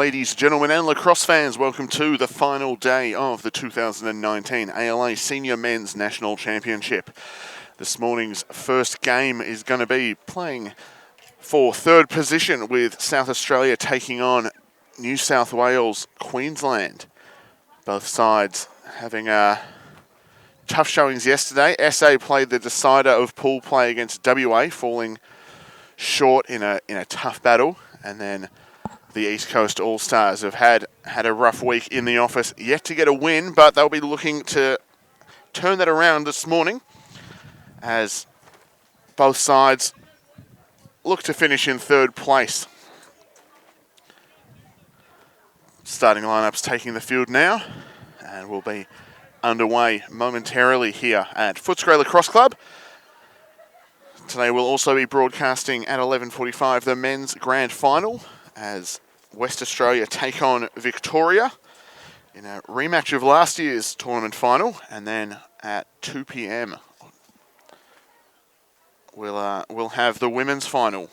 Ladies, gentlemen, and lacrosse fans, welcome to the final day of the 2019 ALA Senior Men's National Championship. This morning's first game is going to be playing for third position with South Australia taking on New South Wales, Queensland. Both sides having tough showings yesterday. SA played the decider of pool play against WA, falling short in a tough battle, and then the East Coast All-Stars have had a rough week in the office, yet to get a win, but they'll be looking to turn that around this morning as both sides look to finish in third place. Starting lineups taking the field now, and we'll be underway momentarily here at Footscray Lacrosse Club. Today we'll also be broadcasting at 11:45 the men's grand final as West Australia take on Victoria in a rematch of last year's tournament final, and then at 2 p.m. we'll have the women's final.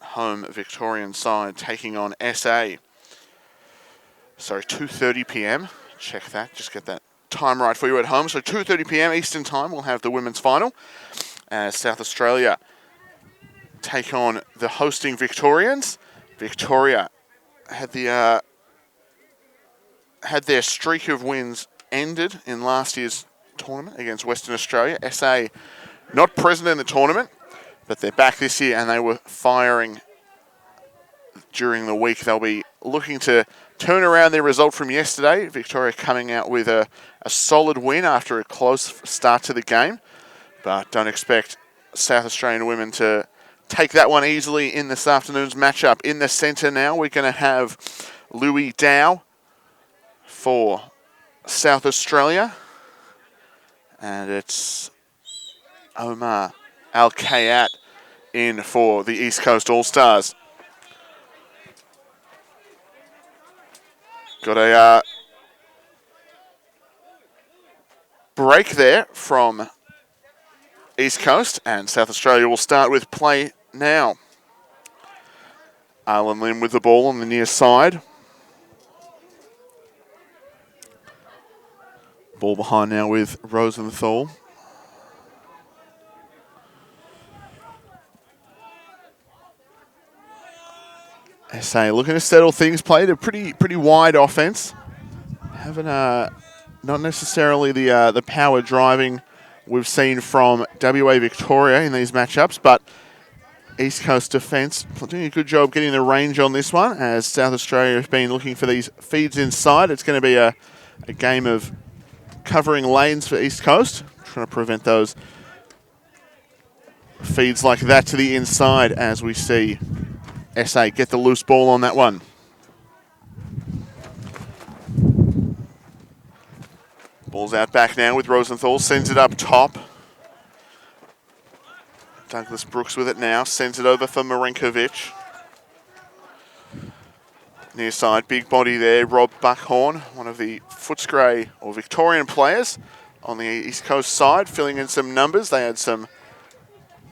Home Victorian side taking on SA. Sorry, 2:30 p.m. Check that, just get that time right for you at home. So 2:30 p.m. Eastern Time, we'll have the women's final as South Australia take on the hosting Victorians. Victoria had their streak of wins ended in last year's tournament against Western Australia. SA not present in the tournament, but they're back this year and they were firing during the week. They'll be looking to turn around their result from yesterday. Victoria coming out with a solid win after a close start to the game, but don't expect South Australian women to take that one easily in this afternoon's matchup. In the centre now, we're going to have Louis Dow for South Australia, and it's Omar Al-Kayat in for the East Coast All-Stars. Got a break there from East Coast, and South Australia will start with play now. Arlen Lim with the ball on the near side. Ball behind now with Rosenthal. SA looking to settle things. Played a pretty wide offense. Having not necessarily the power driving we've seen from WA Victoria in these matchups, but East Coast defence doing a good job getting the range on this one as South Australia have been looking for these feeds inside. It's going to be a game of covering lanes for East Coast, trying to prevent those feeds like that to the inside as we see SA get the loose ball on that one. Ball's out back now with Rosenthal, sends it up top. Douglas Brooks with it now, sends it over for Marinkovic. Near side, big body there, Rob Buckhorn, one of the Footscray or Victorian players on the East Coast side, filling in some numbers. They had some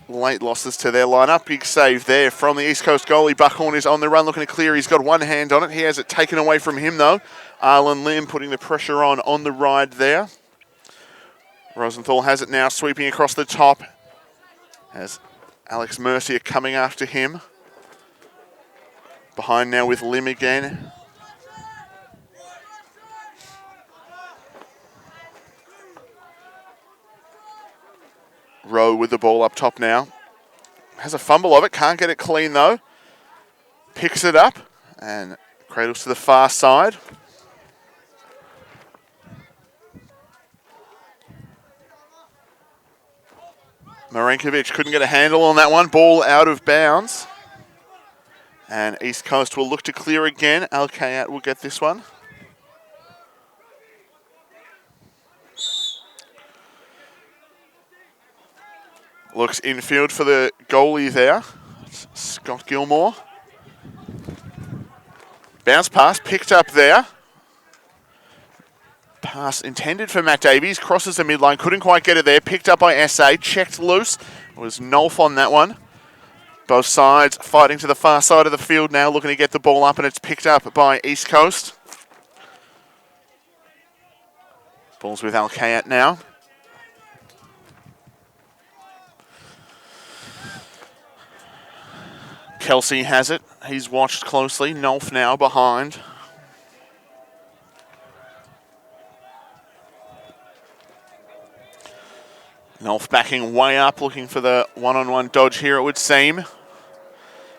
late losses to their lineup. Big save there from the East Coast goalie. Buckhorn is on the run looking to clear. He's got one hand on it. He has it taken away from him though. Arlen Lim putting the pressure on the ride there. Rosenthal has it now, sweeping across the top as Alex Mercier coming after him. Behind now with Lim again. Rowe with the ball up top now. Has a fumble of it, can't get it clean though. Picks it up and cradles to the far side. Marinkovic couldn't get a handle on that one. Ball out of bounds. And East Coast will look to clear again. Al-Kayat will get this one. Looks infield for the goalie there. It's Scott Gilmore. Bounce pass, picked up there. Pass intended for Matt Davies. Crosses the midline, couldn't quite get it there. Picked up by SA, checked loose. It was Nolf on that one. Both sides fighting to the far side of the field now, looking to get the ball up, and it's picked up by East Coast. Ball's with Al-Kayat now. Kelsey has it. He's watched closely. Nolf now behind. Nolf backing way up, looking for the one-on-one dodge here, it would seem.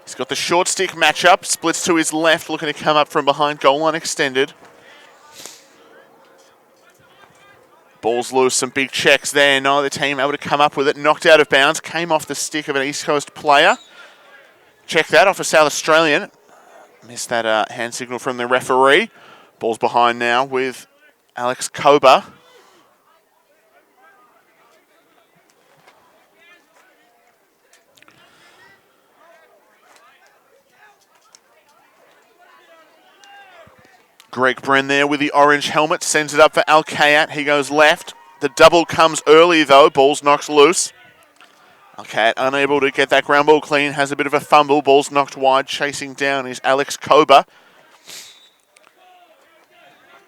He's got the short stick matchup. Splits to his left, looking to come up from behind. Goal line extended. Ball's loose. Some big checks there. Neither team able to come up with it. Knocked out of bounds. Came off the stick of an East Coast player. Check that off a South Australian. Missed that hand signal from the referee. Ball's behind now with Alex Kober. Greg Bren there with the orange helmet. Sends it up for Al-Kayat. He goes left. The double comes early though. Ball's knocked loose. Al-Kayat unable to get that ground ball clean. Has a bit of a fumble. Ball's knocked wide. Chasing down is Alex Kober.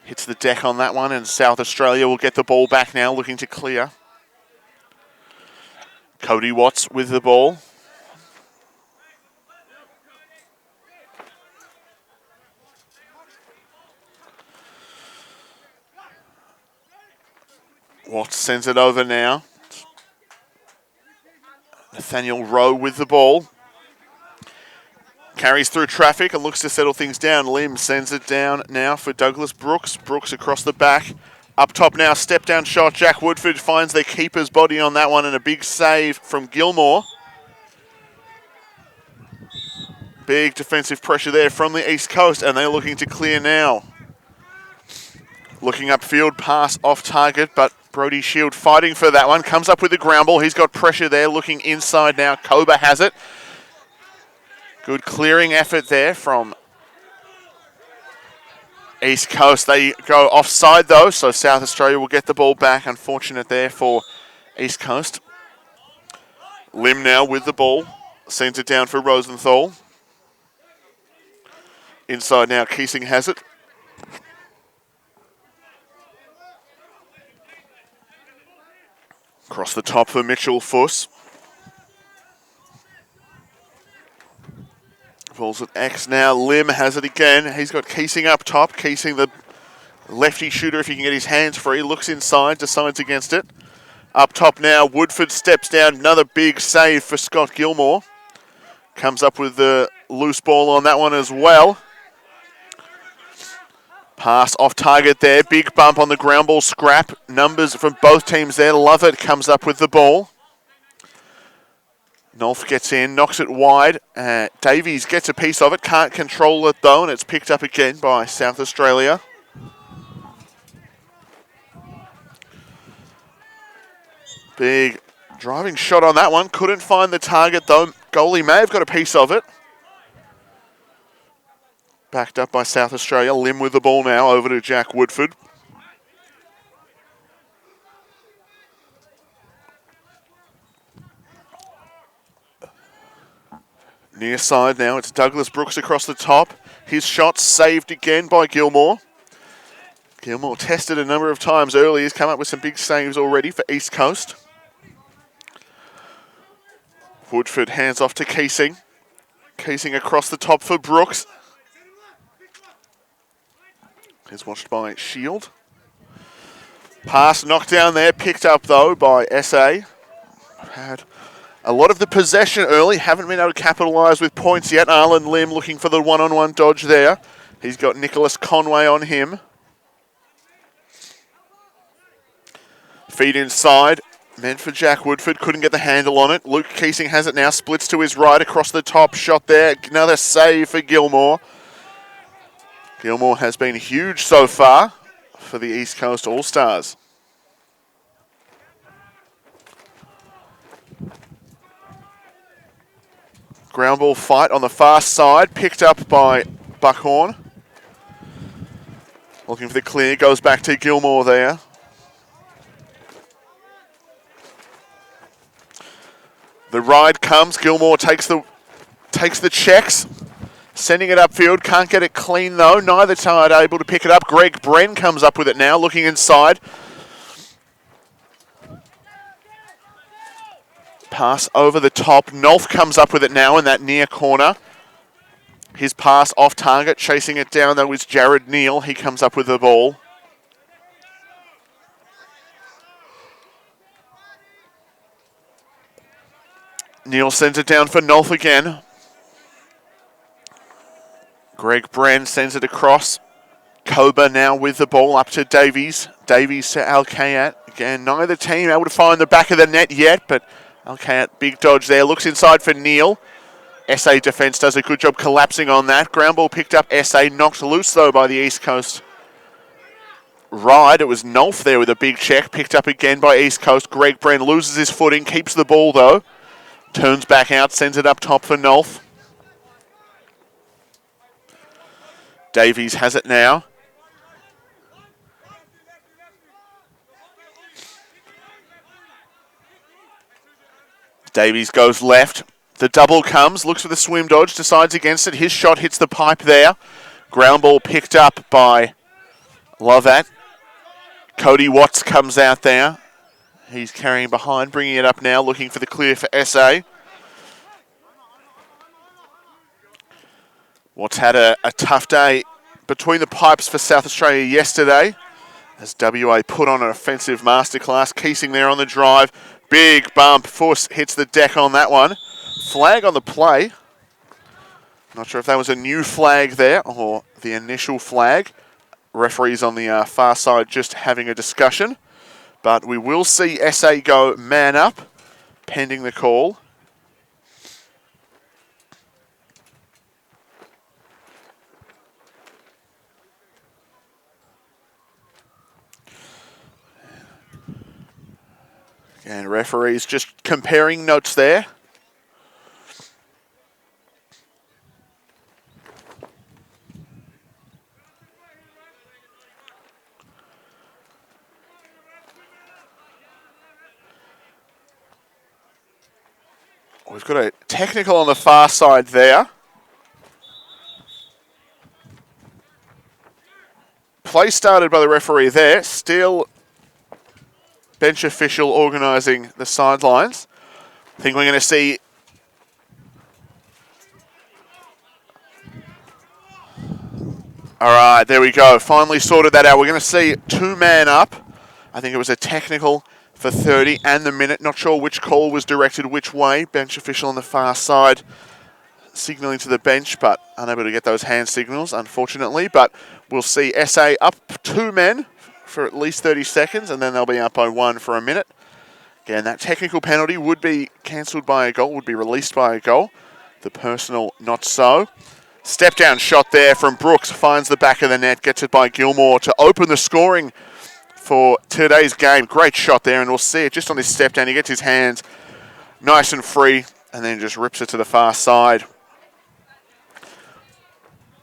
Hits the deck on that one, and South Australia will get the ball back now, looking to clear. Cody Watts with the ball. Watts sends it over now. Nathaniel Rowe with the ball. Carries through traffic and looks to settle things down. Lim sends it down now for Douglas Brooks. Brooks across the back. Up top now, step down shot. Jack Woodford finds their keeper's body on that one, and a big save from Gilmore. Big defensive pressure there from the East Coast, and they're looking to clear now. Looking upfield, pass off target, but Brody Shield fighting for that one. Comes up with the ground ball. He's got pressure there. Looking inside now. Kober has it. Good clearing effort there from East Coast. They go offside though, so South Australia will get the ball back. Unfortunate there for East Coast. Lim now with the ball. Sends it down for Rosenthal. Inside now, Keesing has it. Across the top for Mitchell Fuss. Balls at X now. Lim has it again. He's got Keesing up top. Keesing, the lefty shooter, if he can get his hands free. Looks inside, decides against it. Up top now, Woodford steps down. Another big save for Scott Gilmore. Comes up with the loose ball on that one as well. Pass off target there. Big bump on the ground ball scrap. Numbers from both teams there. Lovett comes up with the ball. Nolf gets in, knocks it wide. Davies gets a piece of it. Can't control it though, and it's picked up again by South Australia. Big driving shot on that one. Couldn't find the target though. Goalie may have got a piece of it. Backed up by South Australia. Lim with the ball now, over to Jack Woodford. Near side now, it's Douglas Brooks across the top. His shot saved again by Gilmore. Gilmore tested a number of times early. He's come up with some big saves already for East Coast. Woodford hands off to Keesing. Keesing across the top for Brooks. He's watched by Shield. Pass knocked down there, picked up though by SA. Had a lot of the possession early, haven't been able to capitalise with points yet. Arlen Lim looking for the one-on-one dodge there. He's got Nicholas Conway on him. Feed inside, meant for Jack Woodford, couldn't get the handle on it. Luke Keesing has it now, splits to his right, across the top, shot there. Another save for Gilmore. Gilmore has been huge so far for the East Coast All-Stars. Ground ball fight on the far side, picked up by Buckhorn. Looking for the clear, goes back to Gilmore there. The ride comes, Gilmore takes the takes the checks. Sending it upfield. Can't get it clean, though. Neither side able to pick it up. Greg Bren comes up with it now, looking inside. Pass over the top. Nolf comes up with it now in that near corner. His pass off target. Chasing it down, though, is Jared Neal. He comes up with the ball. Neal sends it down for Nolf again. Greg Bren sends it across. Koba now with the ball up to Davies. Davies to Alkayat. Again, neither team able to find the back of the net yet, but Alkayat, big dodge there. Looks inside for Neal. SA defence does a good job collapsing on that. Ground ball picked up. SA knocked loose, though, by the East Coast Ride. It was Nolf there with a big check. Picked up again by East Coast. Greg Bren loses his footing. Keeps the ball, though. Turns back out. Sends it up top for Nolf. Davies has it now. Davies goes left. The double comes, looks for the swim dodge, decides against it. His shot hits the pipe there. Ground ball picked up by Lovat. Cody Watts comes out there. He's carrying behind, bringing it up now, looking for the clear for SA. Watts had a tough day between the pipes for South Australia yesterday, as WA put on an offensive masterclass. Keesing there on the drive. Big bump. Force hits the deck on that one. Flag on the play. Not sure if that was a new flag there or the initial flag. Referees on the far side just having a discussion. But we will see SA go man up, pending the call. And referees just comparing notes there. We've got a technical on the far side there. Play started by the referee there. Still bench official organising the sidelines. I think we're going to see all right, there we go. Finally sorted that out. We're going to see two-man up. I think it was a technical for 30 and the minute. Not sure which call was directed which way. Bench official on the far side signalling to the bench, but unable to get those hand signals, unfortunately. But we'll see SA up 2 men for at least 30 seconds, and then they'll be up by 1 for a minute. Again, that technical penalty would be cancelled by a goal, would be released by a goal. The personal, not so. Step down shot there from Brooks, finds the back of the net, gets it by Gilmore to open the scoring for today's game. Great shot there, and we'll see it just on this step down. He gets his hands nice and free, and then just rips it to the far side.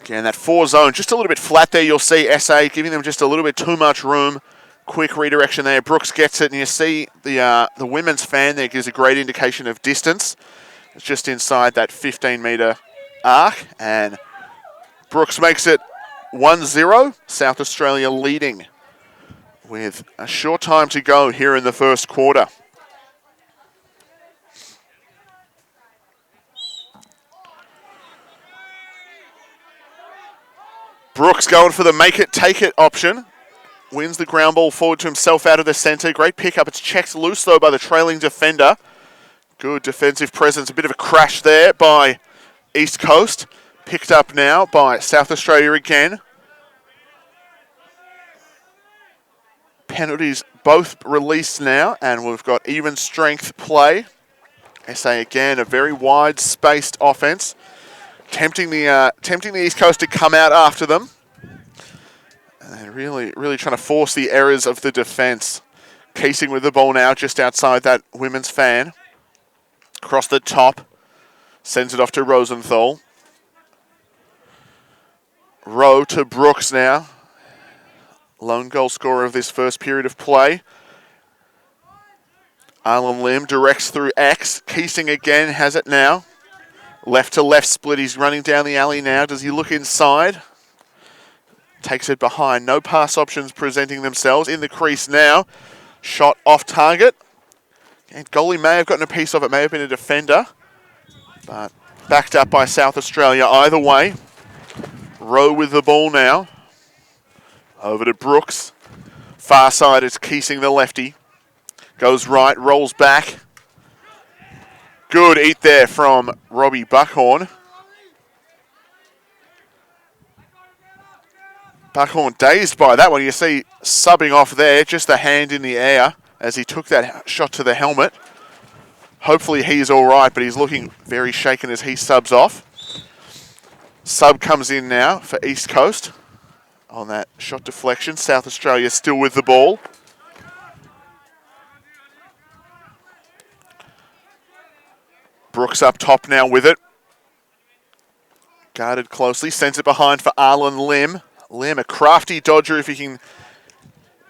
Again, that 4 zone, just a little bit flat there. You'll see SA giving them just a little bit too much room. Quick redirection there. Brooks gets it, and you see the women's fan there gives a great indication of distance. It's just inside that 15-metre arc, and Brooks makes it 1-0. South Australia leading with a short time to go here in the first quarter. Brooks going for the make it, take it option. Wins the ground ball forward to himself out of the centre. Great pickup. It's checked loose, though, by the trailing defender. Good defensive presence. A bit of a crash there by East Coast. Picked up now by South Australia again. Penalties both released now, and we've got even strength play. SA again, a very wide spaced offense. Tempting the East Coast to come out after them. And they're really trying to force the errors of the defence. Keesing with the ball now just outside that women's fan. Across the top. Sends it off to Rosenthal. Rowe to Brooks now. Lone goal scorer of this first period of play. Arlen Lim directs through X. Keesing again has it now. Left to left split. He's running down the alley now. Does he look inside? Takes it behind. No pass options presenting themselves. In the crease now. Shot off target. And goalie may have gotten a piece of it. May have been a defender. But backed up by South Australia either way. Rowe with the ball now. Over to Brooks. Far side is Keesing the lefty. Goes right, rolls back. Good eat there from Robbie Buckhorn. Buckhorn dazed by that one. You see subbing off there, just a hand in the air as he took that shot to the helmet. Hopefully he's all right, but he's looking very shaken as he subs off. Sub comes in now for East Coast on that shot deflection. South Australia still with the ball. Brooks up top now with it. Guarded closely, sends it behind for Arlen Lim. Lim, a crafty dodger if he can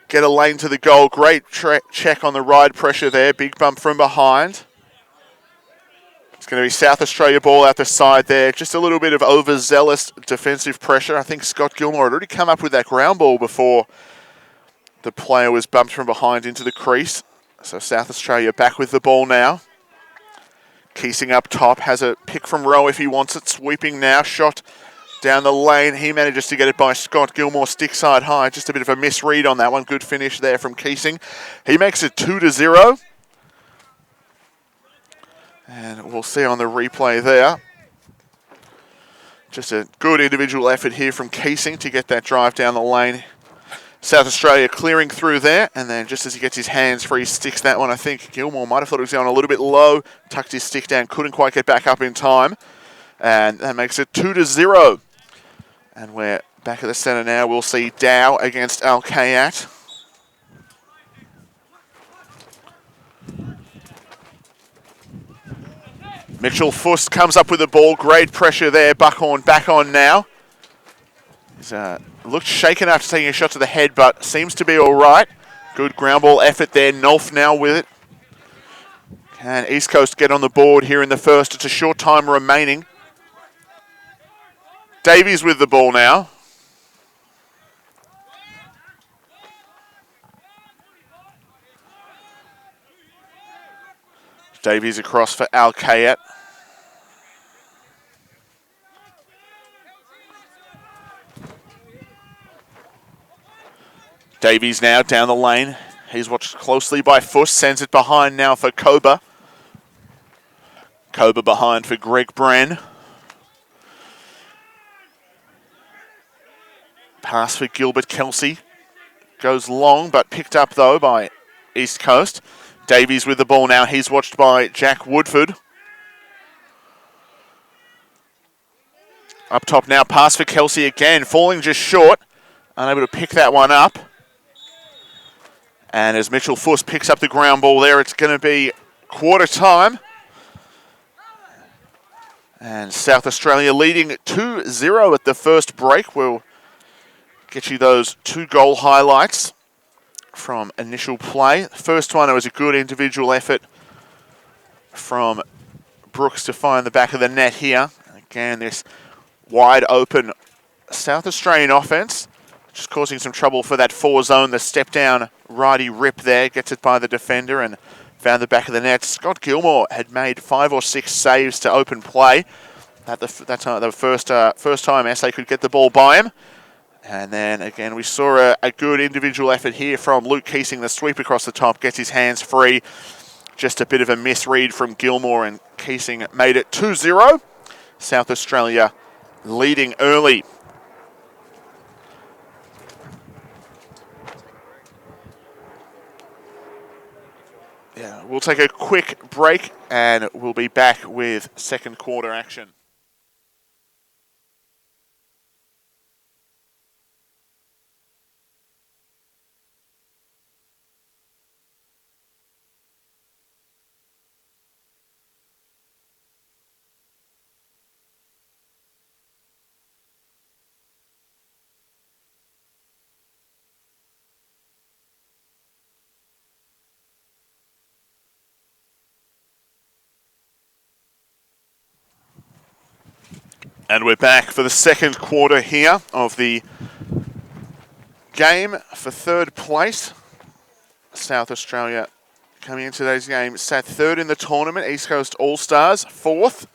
get a lane to the goal. Great check on the ride pressure there. Big bump from behind. It's going to be South Australia ball out the side there. Just a little bit of overzealous defensive pressure. I think Scott Gilmore had already come up with that ground ball before the player was bumped from behind into the crease. So South Australia back with the ball now. Keesing up top, has a pick from Rowe if he wants it. Sweeping now, shot down the lane. He manages to get it by Scott Gilmore, stick side high. Just a bit of a misread on that one. Good finish there from Keesing. He makes it 2-0. And we'll see on the replay there. Just a good individual effort here from Keesing to get that drive down the lane. South Australia clearing through there, and then just as he gets his hands free, sticks that one. I think Gilmore might have thought it was going a little bit low, tucked his stick down, couldn't quite get back up in time, and that makes it 2-0. And we're back at the centre now. We'll see Dow against Al Kayat. Mitchell Fuss comes up with the ball. Great pressure there. Buckhorn back on now. He's looked shaken after taking a shot to the head, but seems to be all right. Good ground ball effort there. Nolf now with it. Can East Coast get on the board here in the first? It's a short time remaining. Davies with the ball now. Davies across for Al Kayat. Davies now down the lane. He's watched closely by Fuss. Sends it behind now for Koba. Koba behind for Greg Bren. Pass for Gilbert Kelsey. Goes long, but picked up though by East Coast. Davies with the ball now. He's watched by Jack Woodford. Up top now. Pass for Kelsey again. Falling just short. Unable to pick that one up. And as Mitchell Fuss picks up the ground ball there, it's going to be quarter time. And South Australia leading 2-0 at the first break. We'll get you those 2 goal highlights from initial play. First one, it was a good individual effort from Brooks to find the back of the net here. Again, this wide open South Australian offense just causing some trouble for that 4 zone. The step down righty rip there, gets it by the defender and found the back of the net. Scott Gilmore had made 5 or 6 saves to open play. That's the first time SA could get the ball by him. And then again, we saw a good individual effort here from Luke Keesing. The sweep across the top, gets his hands free. Just a bit of a misread from Gilmore, and Keesing made it 2-0. South Australia leading early. Yeah, we'll take a quick break and we'll be back with second quarter action. And we're back for the second quarter here of the game for third place. South Australia coming into today's game sat third in the tournament. East Coast All-Stars fourth.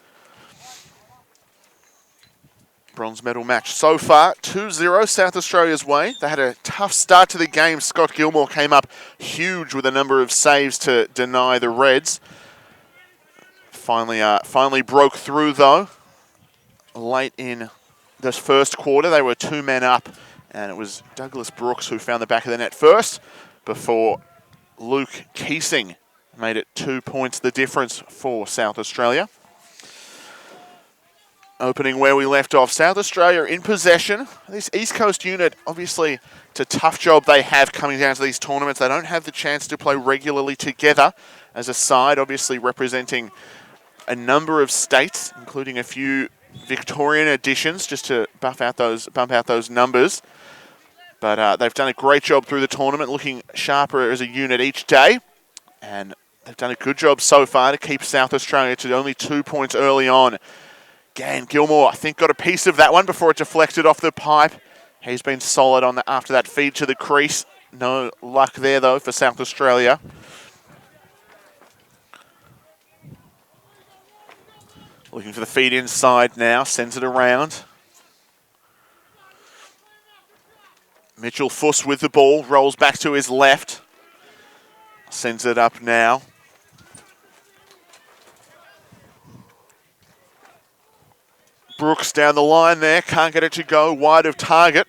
Bronze medal match so far, 2-0 South Australia's way. They had a tough start to the game. Scott Gilmore came up huge with a number of saves to deny the Reds. Finally broke through though. Late in this first quarter, they were 2 men up, and it was Douglas Brooks who found the back of the net first before Luke Keesing made it 2 points the difference for South Australia. Opening where we left off, South Australia in possession. This East Coast unit, obviously, it's a tough job they have coming down to these tournaments. They don't have the chance to play regularly together as a side, obviously representing a number of states, including a few Victorian additions, just to bump out those numbers. But they've done a great job through the tournament, looking sharper as a unit each day. And they've done a good job so far to keep South Australia to only 2 points early on. Again, Gilmore, I think, got a piece of that one before it deflected off the pipe. He's been solid on after that feed to the crease. No luck there, though, for South Australia. Looking for the feed inside now, sends it around. Mitchell Fuss with the ball, rolls back to his left. Sends it up now. Brooks down the line there, can't get it to go wide of target.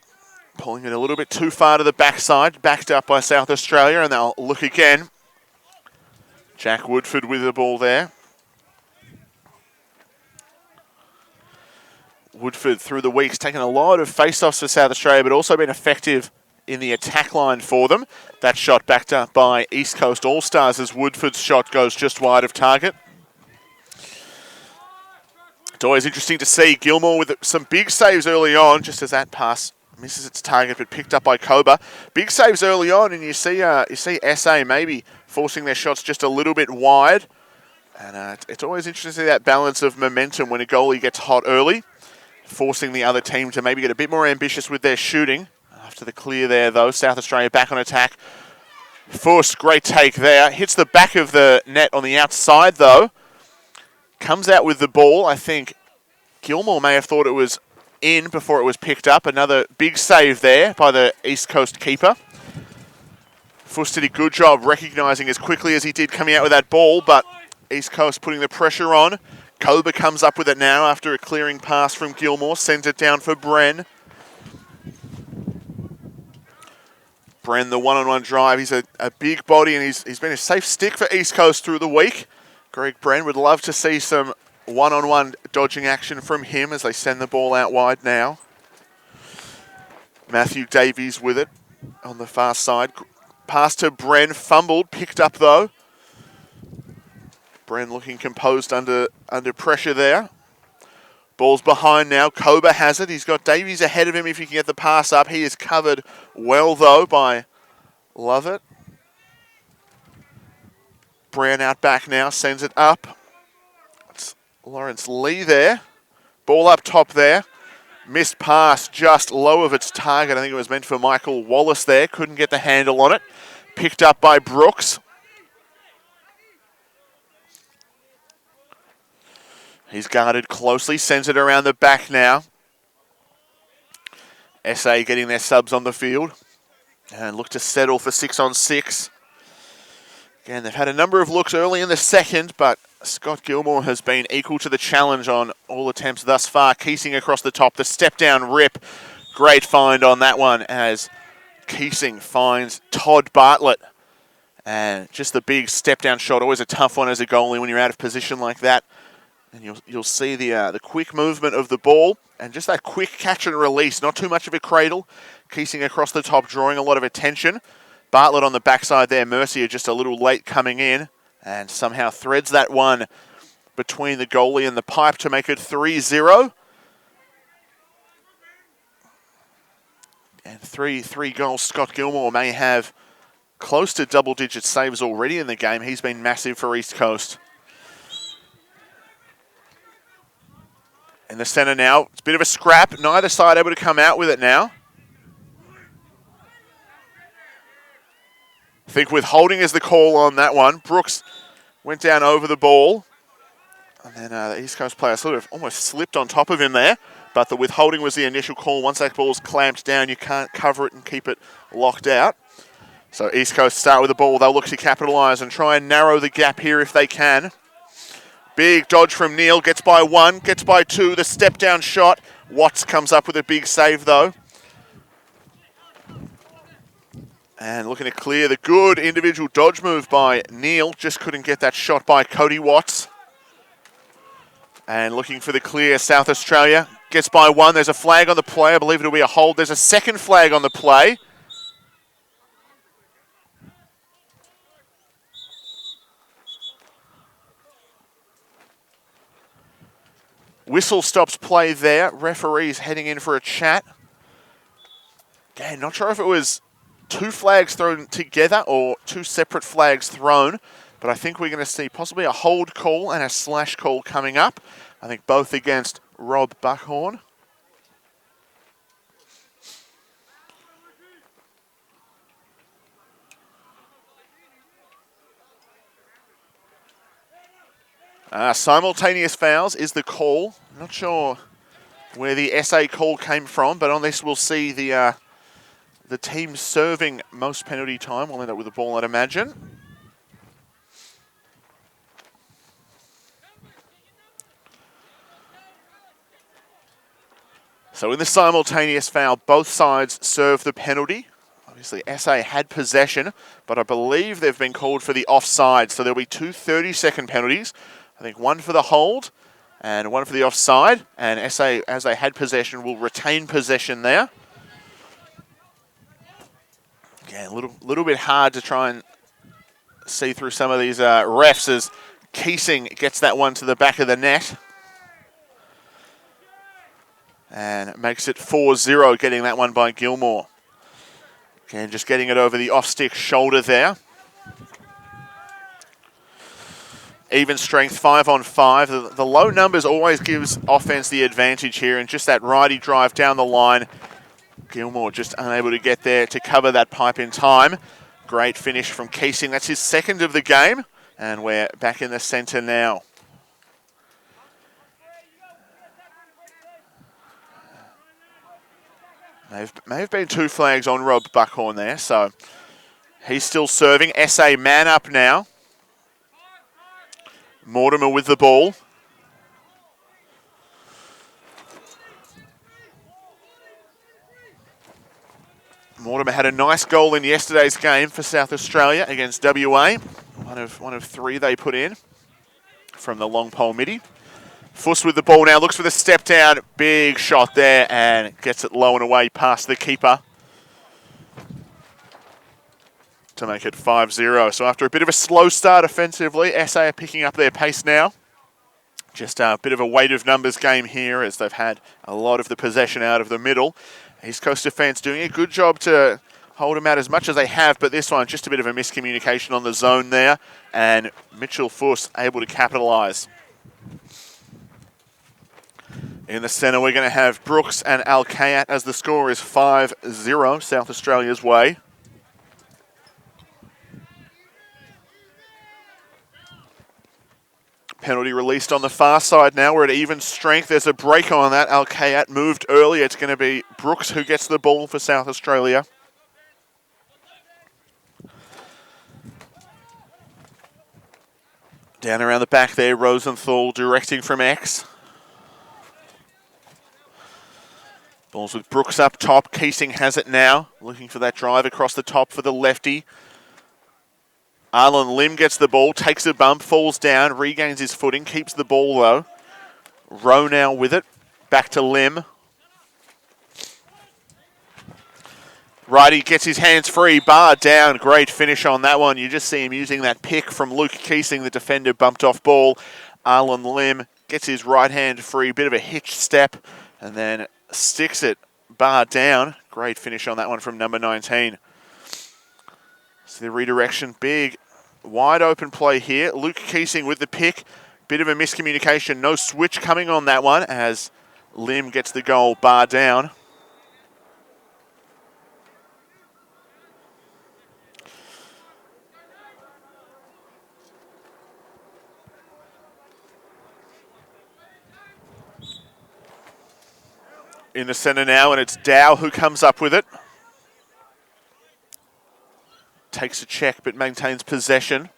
Pulling it a little bit too far to the backside, backed up by South Australia, and they'll look again. Jack Woodford with the ball there. Woodford through the weeks taken a lot of face-offs for South Australia, but also been effective in the attack line for them. That shot backed up by East Coast All-Stars as Woodford's shot goes just wide of target. It's always interesting to see Gilmore with some big saves early on, just as that pass misses its target, but picked up by Koba. Big saves early on, and you see SA maybe forcing their shots just a little bit wide. And it's always interesting to see that balance of momentum when a goalie gets hot early, forcing the other team to maybe get a bit more ambitious with their shooting. After the clear there, though, South Australia back on attack. Fuss, great take there. Hits the back of the net on the outside, though. Comes out with the ball. I think Gilmore may have thought it was in before it was picked up. Another big save there by the East Coast keeper. Fuss did a good job recognising as quickly as he did coming out with that ball, but East Coast putting the pressure on. Koba comes up with it now after a clearing pass from Gilmore. Sends it down for Bren. Bren, the one-on-one drive. He's a big body, and he's been a safe stick for East Coast through the week. Greg Bren would love to see some one-on-one dodging action from him as they send the ball out wide now. Matthew Davies with it on the far side. Pass to Bren, fumbled, picked up though. Bren looking composed under pressure there. Ball's behind now. Koba has it. He's got Davies ahead of him if he can get the pass up. He is covered well, though, by Lovett. Brown out back now. Sends it up. It's Lawrence Lee there. Ball up top there. Missed pass just low of its target. I think it was meant for Michael Wallace there. Couldn't get the handle on it. Picked up by Brooks. He's guarded closely, sends it around the back now. SA getting their subs on the field and look to settle for 6-on-6. Again, they've had a number of looks early in the second, but Scott Gilmore has been equal to the challenge on all attempts thus far. Keesing across the top, the step-down rip. Great find on that one as Keesing finds Todd Bartlett. And just the big step-down shot, always a tough one as a goalie when you're out of position like that. And you'll see the quick movement of the ball and just that quick catch and release. Not too much of a cradle. Keesing across the top, drawing a lot of attention. Bartlett on the backside there. Mercier just a little late coming in and somehow threads that one between the goalie and the pipe to make it 3-0. And three goals. Scott Gilmore may have close to double-digit saves already in the game. He's been massive for East Coast. In the center now, it's a bit of a scrap. Neither side able to come out with it now. I think withholding is the call on that one. Brooks went down over the ball. And then the East Coast player sort of almost slipped on top of him there. But the withholding was the initial call. Once that ball's clamped down, you can't cover it and keep it locked out. So East Coast start with the ball. They'll look to capitalise and try and narrow the gap here if they can. Big dodge from Neal. Gets by one, gets by two. The step down shot. Watts comes up with a big save though. And looking to clear the good individual dodge move by Neal. Just couldn't get that shot by Cody Watts. And looking for the clear, South Australia. Gets by one. There's a flag on the play. I believe it'll be a hold. There's a second flag on the play. Whistle stops play there. Referees heading in for a chat. Again, not sure if it was two flags thrown together or two separate flags thrown, but I think we're going to see possibly a hold call and a slash call coming up. I think both against Rob Buckhorn. Simultaneous fouls is the call. Not sure where the SA call came from, but on this we'll see the team serving most penalty time. We'll end up with the ball, I'd imagine. So in the simultaneous foul, both sides serve the penalty. Obviously, SA had possession, but I believe they've been called for the offside. So there'll be two 30-second penalties. I think one for the hold and one for the offside. And SA, as they had possession, will retain possession there. Again, a little bit hard to try and see through some of these refs as Keesing gets that one to the back of the net. And makes it 4-0, getting that one by Gilmore. Again, just getting it over the off-stick shoulder there. Even strength, 5-on-5. The low numbers always gives offense the advantage here, and just that righty drive down the line. Gilmore just unable to get there to cover that pipe in time. Great finish from Keesing. That's his second of the game, and we're back in the centre now. May have been two flags on Rob Buckhorn there, so he's still serving. SA man up now. Mortimer with the ball. Mortimer had a nice goal in yesterday's game for South Australia against WA. One of three they put in from the long pole midi. Fuss with the ball now, looks for the step down. Big shot there and gets it low and away past the keeper to make it 5-0. So after a bit of a slow start offensively, SA are picking up their pace now. Just a bit of a weight of numbers game here as they've had a lot of the possession out of the middle. East Coast defence doing a good job to hold them out as much as they have, but this one just a bit of a miscommunication on the zone there, and Mitchell Fuss able to capitalise. In the centre, we're going to have Brooks and Al-Kayat as the score is 5-0, South Australia's way. Penalty released on the far side now. We're at even strength. There's a break on that. Al-Kayat moved early. It's going to be Brooks who gets the ball for South Australia. Down around the back there, Rosenthal directing from X. Ball's with Brooks up top. Keesing has it now. Looking for that drive across the top for the lefty. Arlen Lim gets the ball, takes a bump, falls down, regains his footing, keeps the ball though. Rowe now with it. Back to Lim. Righty gets his hands free, bar down. Great finish on that one. You just see him using that pick from Luke Keesing, the defender, bumped off ball. Arlen Lim gets his right hand free, bit of a hitch step, and then sticks it, bar down. Great finish on that one from number 19. So the redirection, big, wide open play here. Luke Keesing with the pick. Bit of a miscommunication. No switch coming on that one as Lim gets the goal bar down. In the centre now, and it's Dow who comes up with it. Takes a check, but maintains possession.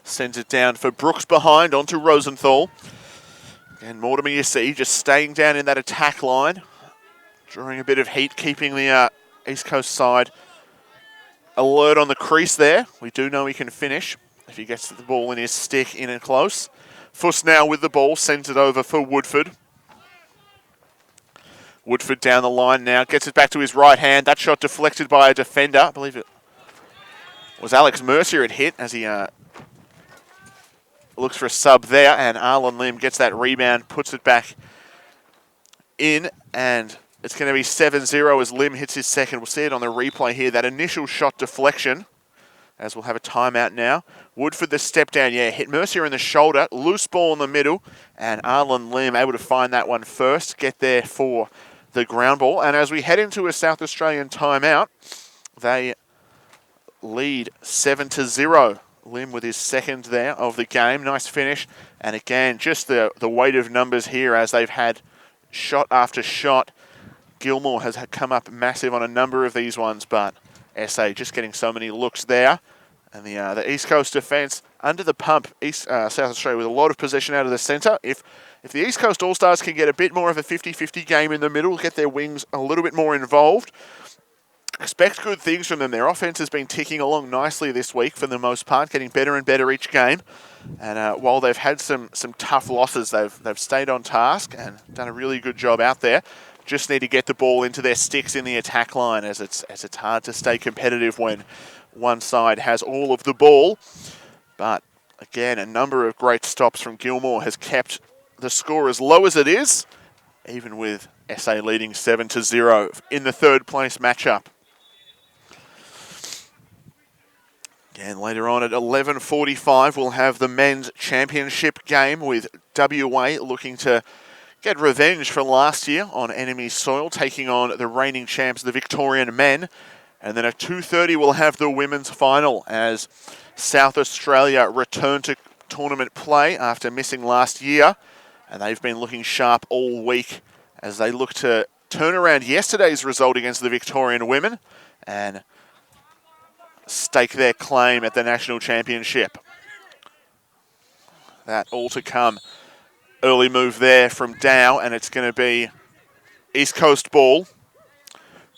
Sends it down for Brooks behind, onto Rosenthal. And Mortimer, you see, just staying down in that attack line. Drawing a bit of heat, keeping the East Coast side alert on the crease there. We do know he can finish if he gets the ball in his stick in and close. Fuss now with the ball, sends it over for Woodford. Woodford down the line now, gets it back to his right hand. That shot deflected by a defender. I believe it was Alex Mercier it hit as he looks for a sub there. And Arlen Lim gets that rebound, puts it back in. And it's going to be 7-0 as Lim hits his second. We'll see it on the replay here. That initial shot deflection, as we'll have a timeout now. Woodford the step down, yeah, hit Mercier in the shoulder. Loose ball in the middle. And Arlen Lim able to find that one first. Get there for the ground ball. And as we head into a South Australian timeout, they lead 7-0. Lim with his second there of the game. Nice finish. And again, just the weight of numbers here as they've had shot after shot. Gilmore has come up massive on a number of these ones, but SA just getting so many looks there. And the East Coast defence under the pump. South Australia with a lot of possession out of the centre. If the East Coast All-Stars can get a bit more of a 50-50 game in the middle, get their wings a little bit more involved, expect good things from them. Their offense has been ticking along nicely this week for the most part, getting better and better each game. And while they've had some tough losses, they've stayed on task and done a really good job out there. Just need to get the ball into their sticks in the attack line, as it's hard to stay competitive when one side has all of the ball. But again, a number of great stops from Gilmore has kept the score as low as it is, even with SA leading 7-0 in the third place matchup. Again, later on at 11:45, we'll have the men's championship game with WA looking to get revenge for last year on enemy soil, taking on the reigning champs, the Victorian men. And then at 2:30, we'll have the women's final as South Australia return to tournament play after missing last year. And they've been looking sharp all week as they look to turn around yesterday's result against the Victorian women and stake their claim at the national championship. That all to come. Early move there from Dow, and it's going to be East Coast ball.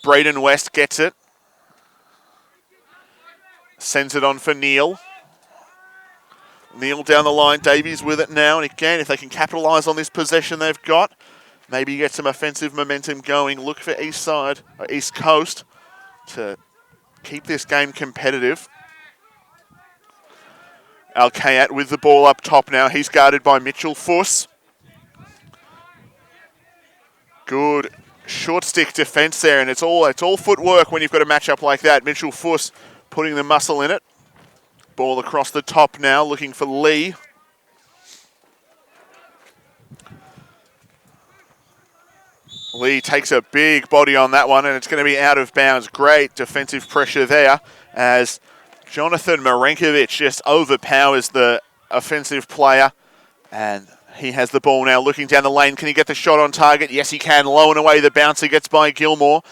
Braden West gets it. Sends it on for Neal. Neal down the line. Davies with it now. And again, if they can capitalise on this possession they've got, maybe get some offensive momentum going. Look for East Coast to keep this game competitive. Al-Kayat with the ball up top now. He's guarded by Mitchell Fuss. Good short stick defence there, and it's all footwork when you've got a matchup like that. Mitchell Fuss putting the muscle in it. Ball across the top now, looking for Lee. Lee takes a big body on that one, and it's going to be out of bounds. Great defensive pressure there as Jonathan Marenkovic just overpowers the offensive player, and he has the ball now looking down the lane. Can he get the shot on target? Yes, he can. Low and away, the bouncer gets by Gilmore.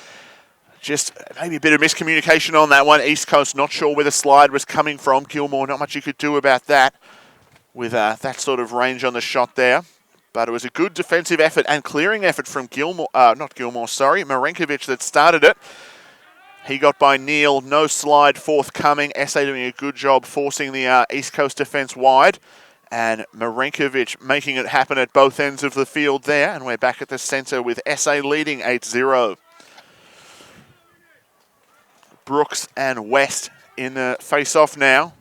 Just maybe a bit of miscommunication on that one. East Coast not sure where the slide was coming from. Gilmore, not much you could do about that with that sort of range on the shot there. But it was a good defensive effort and clearing effort from Marenkovic that started it. He got by Neal, no slide forthcoming. SA doing a good job forcing the East Coast defence wide. And Marenkovic making it happen at both ends of the field there. And we're back at the centre with SA leading 8-0. Brooks and West in the face-off now.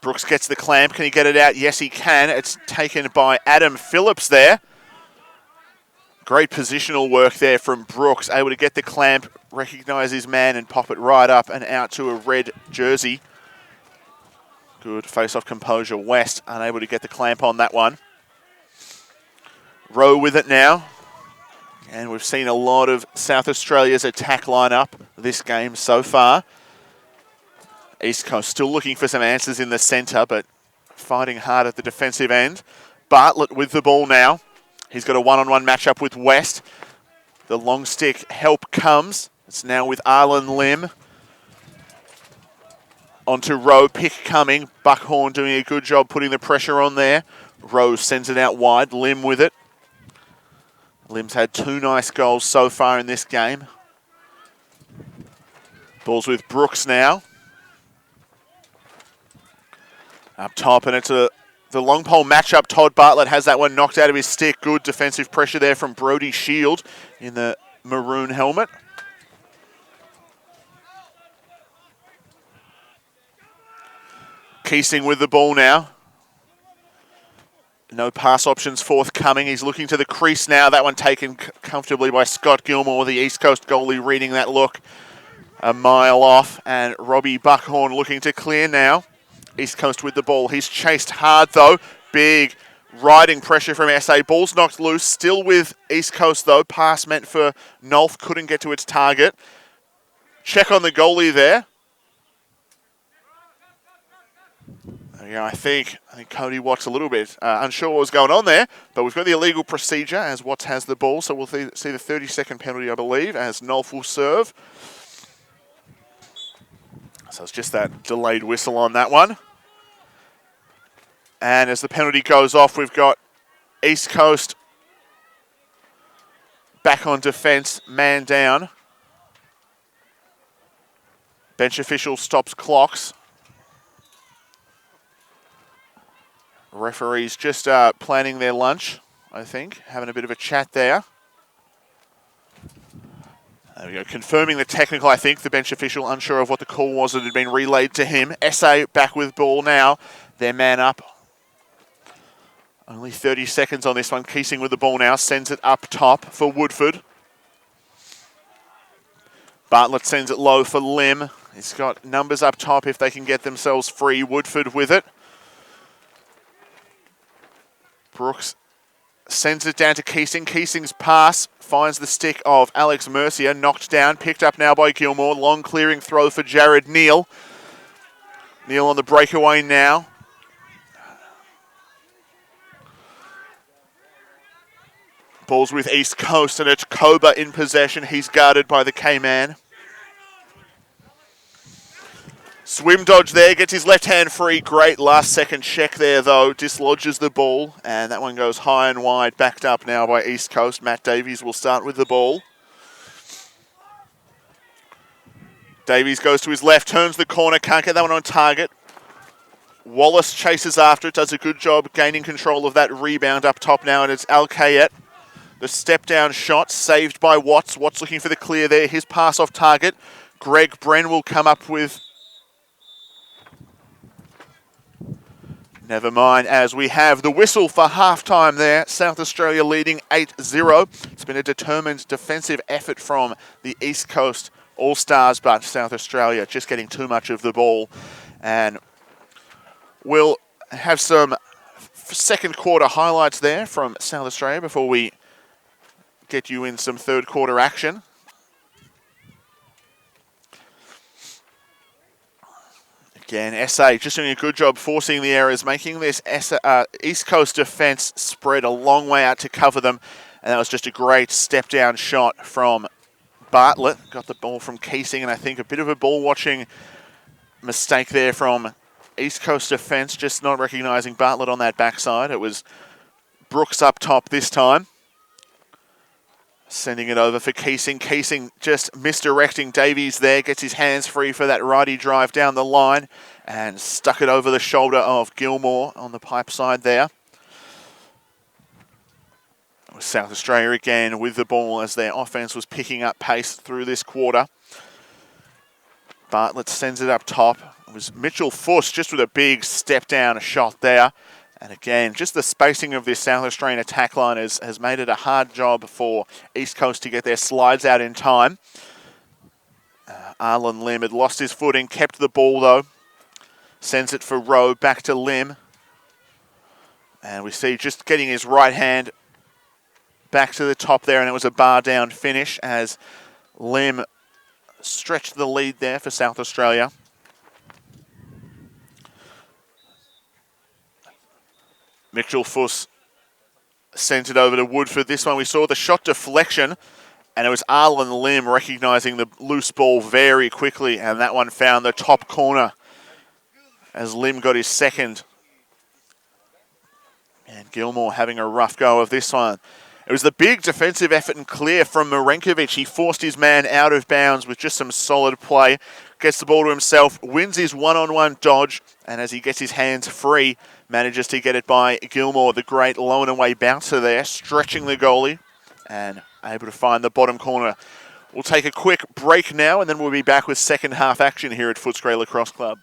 Brooks gets the clamp. Can he get it out? Yes, he can. It's taken by Adam Phillips there. Great positional work there from Brooks. Able to get the clamp, recognise his man and pop it right up and out to a red jersey. Good face-off composure. West unable to get the clamp on that one. Rowe with it now. And we've seen a lot of South Australia's attack lineup this game so far. East Coast still looking for some answers in the centre, but fighting hard at the defensive end. Bartlett with the ball now. He's got a one-on-one matchup with West. The long stick help comes. It's now with Arlen Lim. Onto Rowe, pick coming. Buckhorn doing a good job putting the pressure on there. Rowe sends it out wide. Lim with it. Lim's had 2 nice goals so far in this game. Ball's with Brooks now. Up top, and it's the long pole matchup. Todd Bartlett has that one knocked out of his stick. Good defensive pressure there from Brody Shield in the maroon helmet. Keesing with the ball now. No pass options forthcoming. He's looking to the crease now. That one taken comfortably by Scott Gilmore, the East Coast goalie, reading that look a mile off. And Robbie Buckhorn looking to clear now. East Coast with the ball. He's chased hard though. Big riding pressure from SA. Ball's knocked loose. Still with East Coast though. Pass meant for Nolf. Couldn't get to its target. Check on the goalie there. Yeah, I think Cody Watts a little bit unsure what was going on there, but we've got the illegal procedure as Watts has the ball, so we'll see the 30-second penalty, I believe, as Nolf will serve. So it's just that delayed whistle on that one. And as the penalty goes off, we've got East Coast back on defence, man down. Bench official stops clocks. Referees just planning their lunch, I think, having a bit of a chat there. There we go, confirming the technical, I think. The bench official unsure of what the call was that had been relayed to him. SA back with ball now. Their man up. Only 30 seconds on this one. Keesing with the ball now, sends it up top for Woodford. Bartlett sends it low for Lim. He's got numbers up top if they can get themselves free. Woodford with it. Brooks sends it down to Keesing. Keesing's pass finds the stick of Alex Mercier. Knocked down, picked up now by Gilmore. Long clearing throw for Jared Neal. Neal on the breakaway now. Ball's with East Coast, and it's Koba in possession. He's guarded by the K-Man. Swim dodge there, gets his left hand free. Great last second check there though. Dislodges the ball, and that one goes high and wide. Backed up now by East Coast. Matt Davies will start with the ball. Davies goes to his left, turns the corner, can't get that one on target. Wallace chases after it, does a good job gaining control of that rebound up top now, and it's Al-Kayet. The step down shot saved by Watts. Watts looking for the clear there. His pass off target. Greg Bren will come up with... Never mind, as we have the whistle for halftime there. South Australia leading 8-0. It's been a determined defensive effort from the East Coast All-Stars, but South Australia just getting too much of the ball. And we'll have some second quarter highlights there from South Australia before we get you in some third quarter action. Again, SA just doing a good job forcing the errors, making this East Coast defence spread a long way out to cover them. And that was just a great step-down shot from Bartlett. Got the ball from Keesing, and I think a bit of a ball-watching mistake there from East Coast defence, just not recognising Bartlett on that backside. It was Brooks up top this time. Sending it over for Keesing. Keesing just misdirecting Davies there. Gets his hands free for that righty drive down the line. And stuck it over the shoulder of Gilmore on the pipe side there. South Australia again with the ball as their offense was picking up pace through this quarter. Bartlett sends it up top. It was Mitchell Fuss just with a big step down shot there. And again, just the spacing of this South Australian attack line has made it a hard job for East Coast to get their slides out in time. Arlen Lim had lost his footing, kept the ball though. Sends it for Rowe, back to Lim. And we see just getting his right hand back to the top there, and it was a bar down finish as Lim stretched the lead there for South Australia. Mitchell Fuss sent it over to Woodford. This one we saw the shot deflection, and it was Arlen Lim recognising the loose ball very quickly, and that one found the top corner as Lim got his second. And Gilmore having a rough go of this one. It was the big defensive effort and clear from Marenkovic. He forced his man out of bounds with just some solid play. Gets the ball to himself, wins his one-on-one dodge, and as he gets his hands free, manages to get it by Gilmore, the great low and away bouncer there, stretching the goalie and able to find the bottom corner. We'll take a quick break now, and then we'll be back with second half action here at Footscray Lacrosse Club.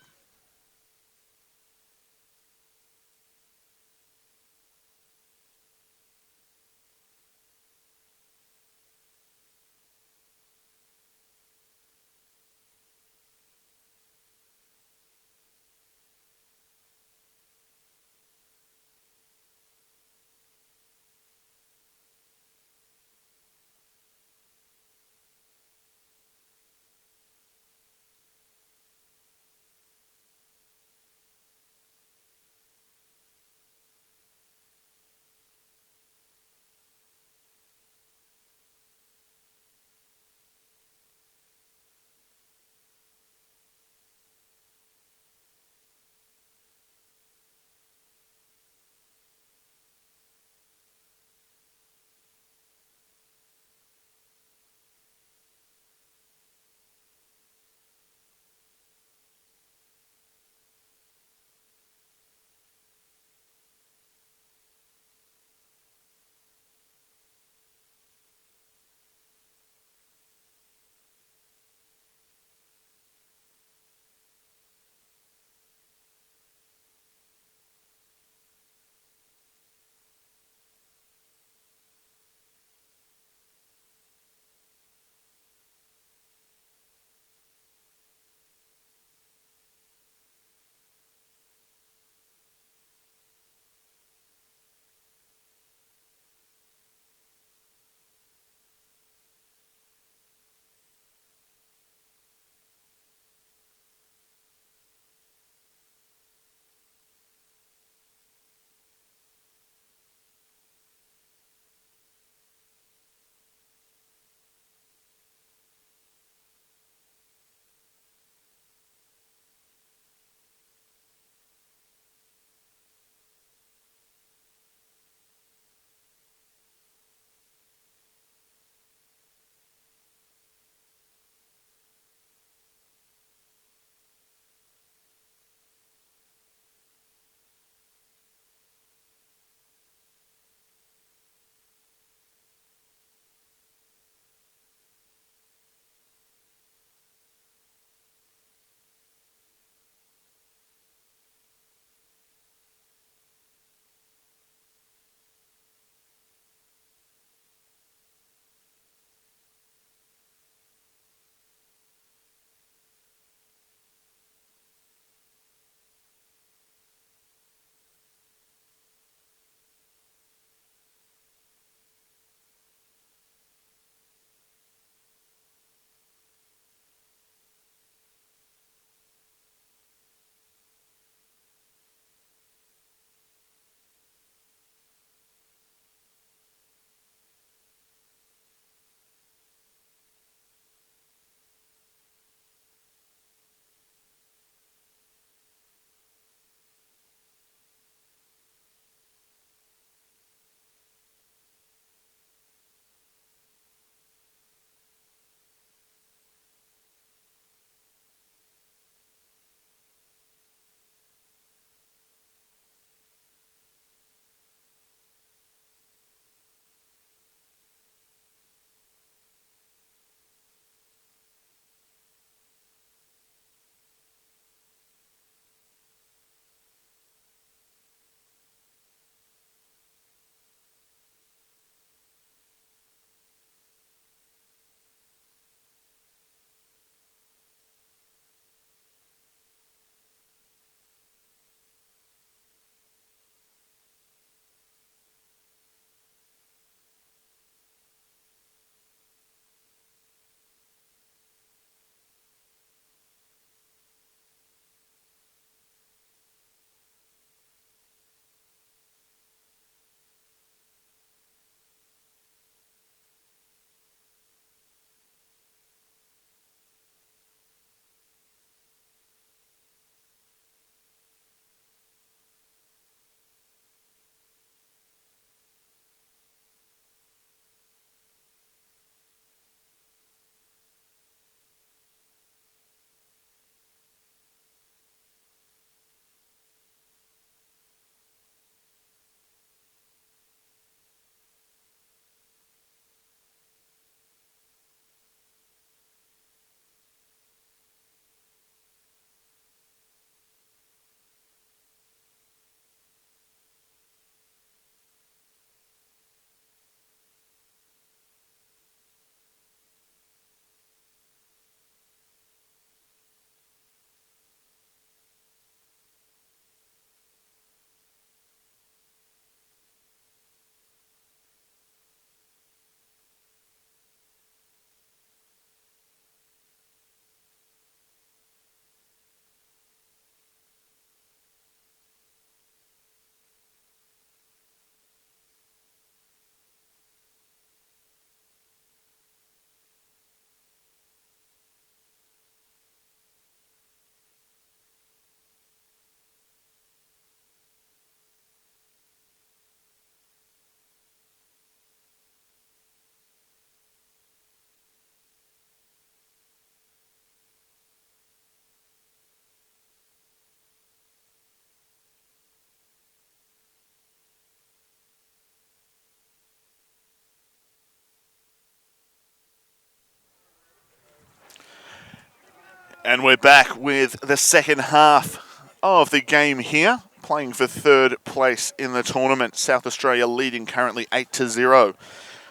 And we're back with the second half of the game here, playing for third place in the tournament. South Australia leading currently 8-0. It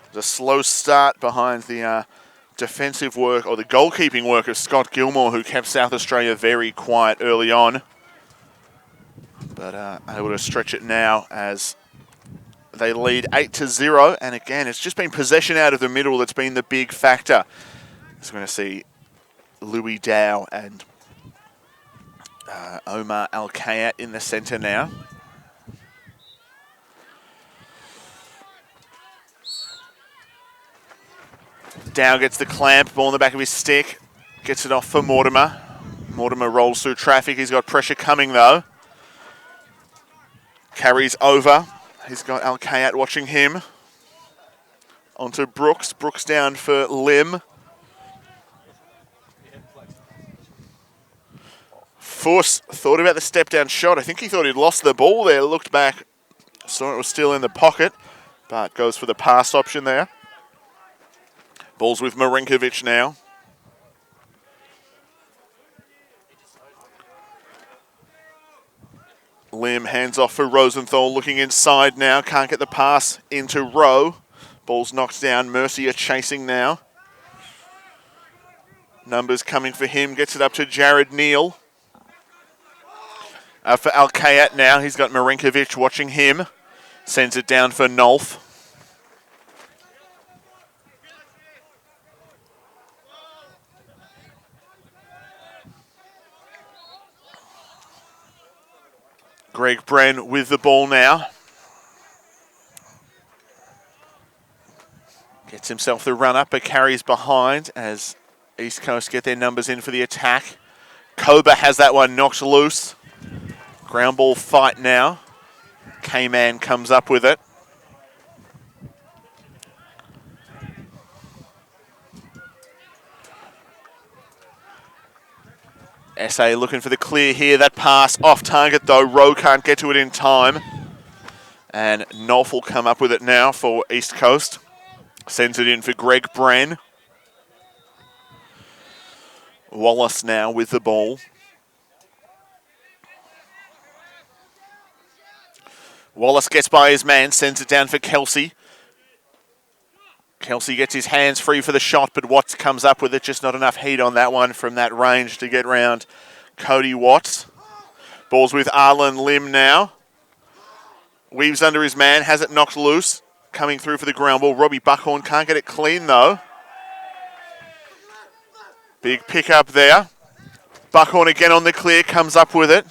was a slow start behind the defensive work, or the goalkeeping work of Scott Gilmore, who kept South Australia very quiet early on. But able to stretch it now as they lead 8-0. And again, it's just been possession out of the middle that's been the big factor. So we're going to see Louis Dow and Omar Al-Kayat in the centre now. Dow gets the clamp, ball in the back of his stick, gets it off for Mortimer. Mortimer rolls through traffic. He's got pressure coming though. Carries over. He's got Al-Kayat watching him. Onto Brooks. Brooks down for Lim. Fuss thought about the step-down shot. I think he thought he'd lost the ball there. Looked back, saw it was still in the pocket, but goes for the pass option there. Ball's with Marinkovic now. Lim hands off for Rosenthal, looking inside now. Can't get the pass into Rowe. Ball's knocked down. Mercier chasing now. Numbers coming for him. Gets it up to Jared Neal. For Al-Kayat now, he's got Marinkovic watching him. Sends it down for Nolf. Greg Bren with the ball now. Gets himself the run up, but carries behind as East Coast get their numbers in for the attack. Koba has that one knocked loose. Ground ball fight now. K-Man comes up with it. SA looking for the clear here. That pass off target though. Rowe can't get to it in time. And Nolf will come up with it now for East Coast. Sends it in for Greg Bren. Wallace now with the ball. Wallace gets by his man, sends it down for Kelsey. Kelsey gets his hands free for the shot, but Watts comes up with it. Just not enough heat on that one from that range to get round Cody Watts. Ball's with Arlen Lim now. Weaves under his man, has it knocked loose. Coming through for the ground ball. Robbie Buckhorn can't get it clean though. Big pick up there. Buckhorn again on the clear, comes up with it.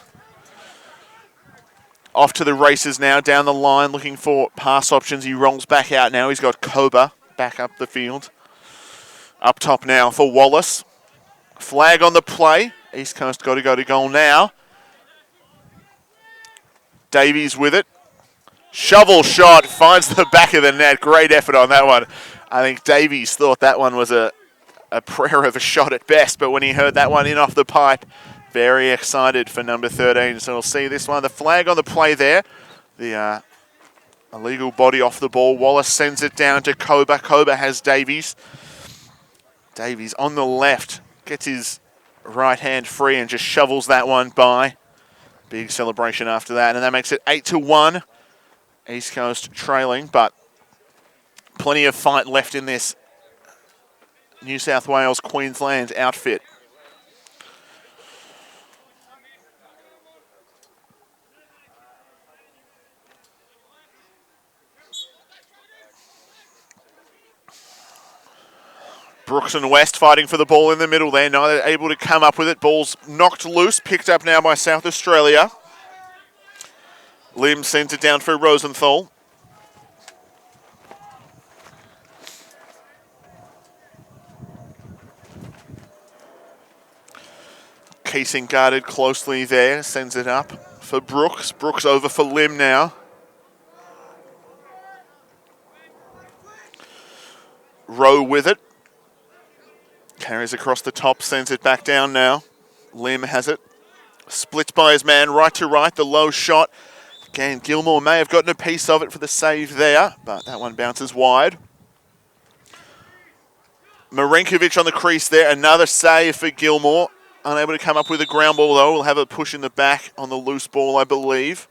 Off to the races now, down the line, looking for pass options. He rolls back out now. He's got Koba back up the field. Up top now for Wallace. Flag on the play. East Coast got to go to goal now. Davies with it. Shovel shot, finds the back of the net. Great effort on that one. I think Davies thought that one was a prayer of a shot at best, but when he heard that one in off the pipe, very excited for number 13. So we'll see this one. The flag on the play there. The illegal body off the ball. Wallace sends it down to Koba. Koba has Davies. Davies on the left. Gets his right hand free and just shovels that one by. Big celebration after that. And that makes it 8-1. East Coast trailing, but plenty of fight left in this New South Wales Queensland outfit. Brooks and West fighting for the ball in the middle there. Neither able to come up with it. Ball's knocked loose. Picked up now by South Australia. Lim sends it down for Rosenthal. Keesing guarded closely there. Sends it up for Brooks. Brooks over for Lim now. Rowe with it. Carries across the top, sends it back down now. Lim has it. Splits by his man, right to right, the low shot. Again, Gilmore may have gotten a piece of it for the save there, but that one bounces wide. Marinkovic on the crease there, another save for Gilmore. unable to come up with a ground ball though. We'll have a push in the back on the loose ball, I believe.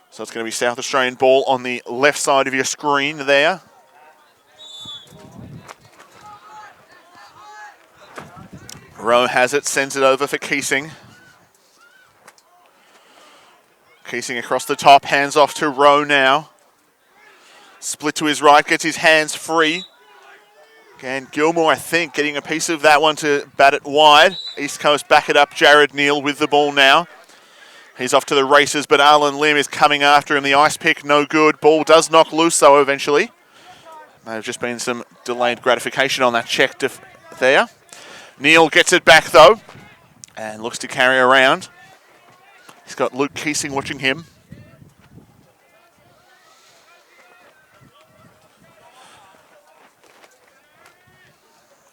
So it's going to be South Australian ball on the left side of your screen there. Rowe has it, sends it over for Keesing. Keesing across the top, hands off to Rowe now. Split to his right, gets his hands free. And Gilmore, I think, getting a piece of that one to bat it wide. East Coast back it up, Jared Neal with the ball now. He's off to the races, but Arlen Lim is coming after him. The ice pick, no good. Ball does knock loose, though, eventually. May have just been some delayed gratification on that check there. Neal gets it back, though, and looks to carry around. He's got Luke Keesing watching him.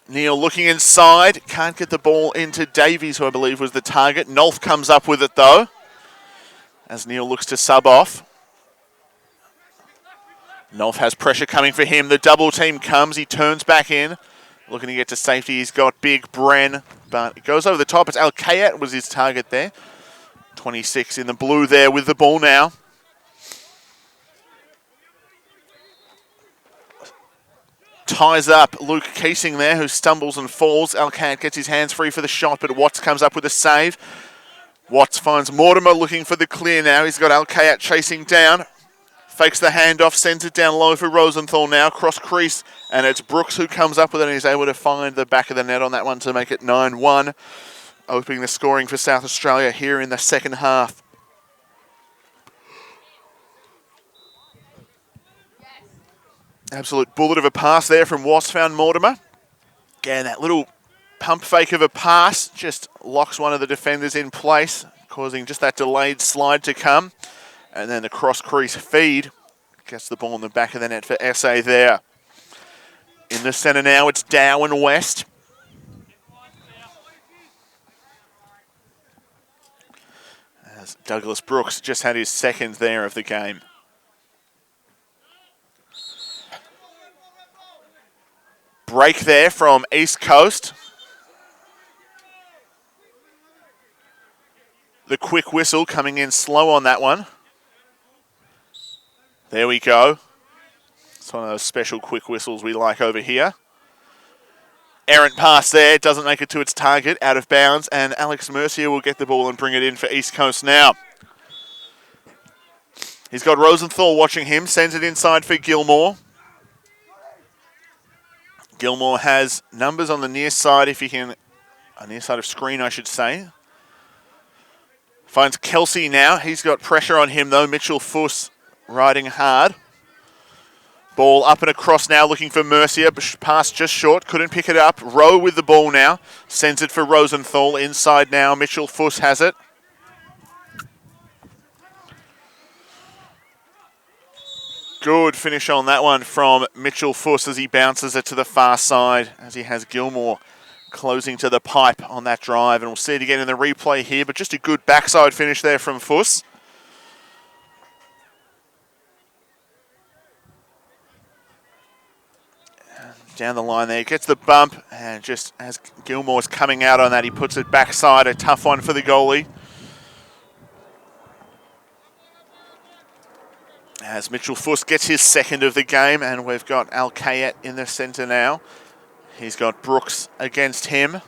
Neal looking inside. Can't get the ball into Davies, who I believe was the target. Nolf comes up with it, though, as Neal looks to sub off. Nolf has pressure coming for him. The double team comes. He turns back in. Looking to get to safety. He's got big Bren, but it goes over the top. It's Al-Kayat was his target there. 26 in the blue there with the ball now. Ties up Luke Keesing there, who stumbles and falls. Al-Kayat gets his hands free for the shot, but Watts comes up with a save. Watts finds Mortimer looking for the clear now. He's got Al-Kayat chasing down. Fakes the handoff, sends it down low for Rosenthal now. Cross crease, and it's Brooks who comes up with it, and he's able to find the back of the net on that one to make it 9-1. Opening the scoring for South Australia here in the second half. Absolute bullet of a pass there from Watts, found Mortimer. Again, that little pump fake of a pass just locks one of the defenders in place, causing just that delayed slide to come. And then the cross crease feed gets the ball in the back of the net for SA there. In the centre now, it's Dow and West. As Douglas Brooks just had his second there of the game. Break there from East Coast. The quick whistle coming in slow on that one. There we go. It's one of those special quick whistles we like over here. Errant pass there, doesn't make it to its target, out of bounds, and Alex Mercier will get the ball and bring it in for East Coast now. He's got Rosenthal watching him, sends it inside for Gilmore. Gilmore has numbers on the near side, if he can, on the near side of screen, I should say. Finds Kelsey now. He's got pressure on him, though. Mitchell Fuss riding hard. Ball up and across now, looking for Mercier. Pass just short, couldn't pick it up. Rowe with the ball now. Sends it for Rosenthal. Inside now, Mitchell Fuss has it. Good finish on that one from Mitchell Fuss as he bounces it to the far side, as he has Gilmore closing to the pipe on that drive. And we'll see it again in the replay here, but just a good backside finish there from Fuss. Down the line there, gets the bump, and just as Gilmore's coming out on that, he puts it backside. A tough one for the goalie. As Mitchell Fuss gets his second of the game, and we've got Al-Kayat in the centre now. He's got Brooks against him.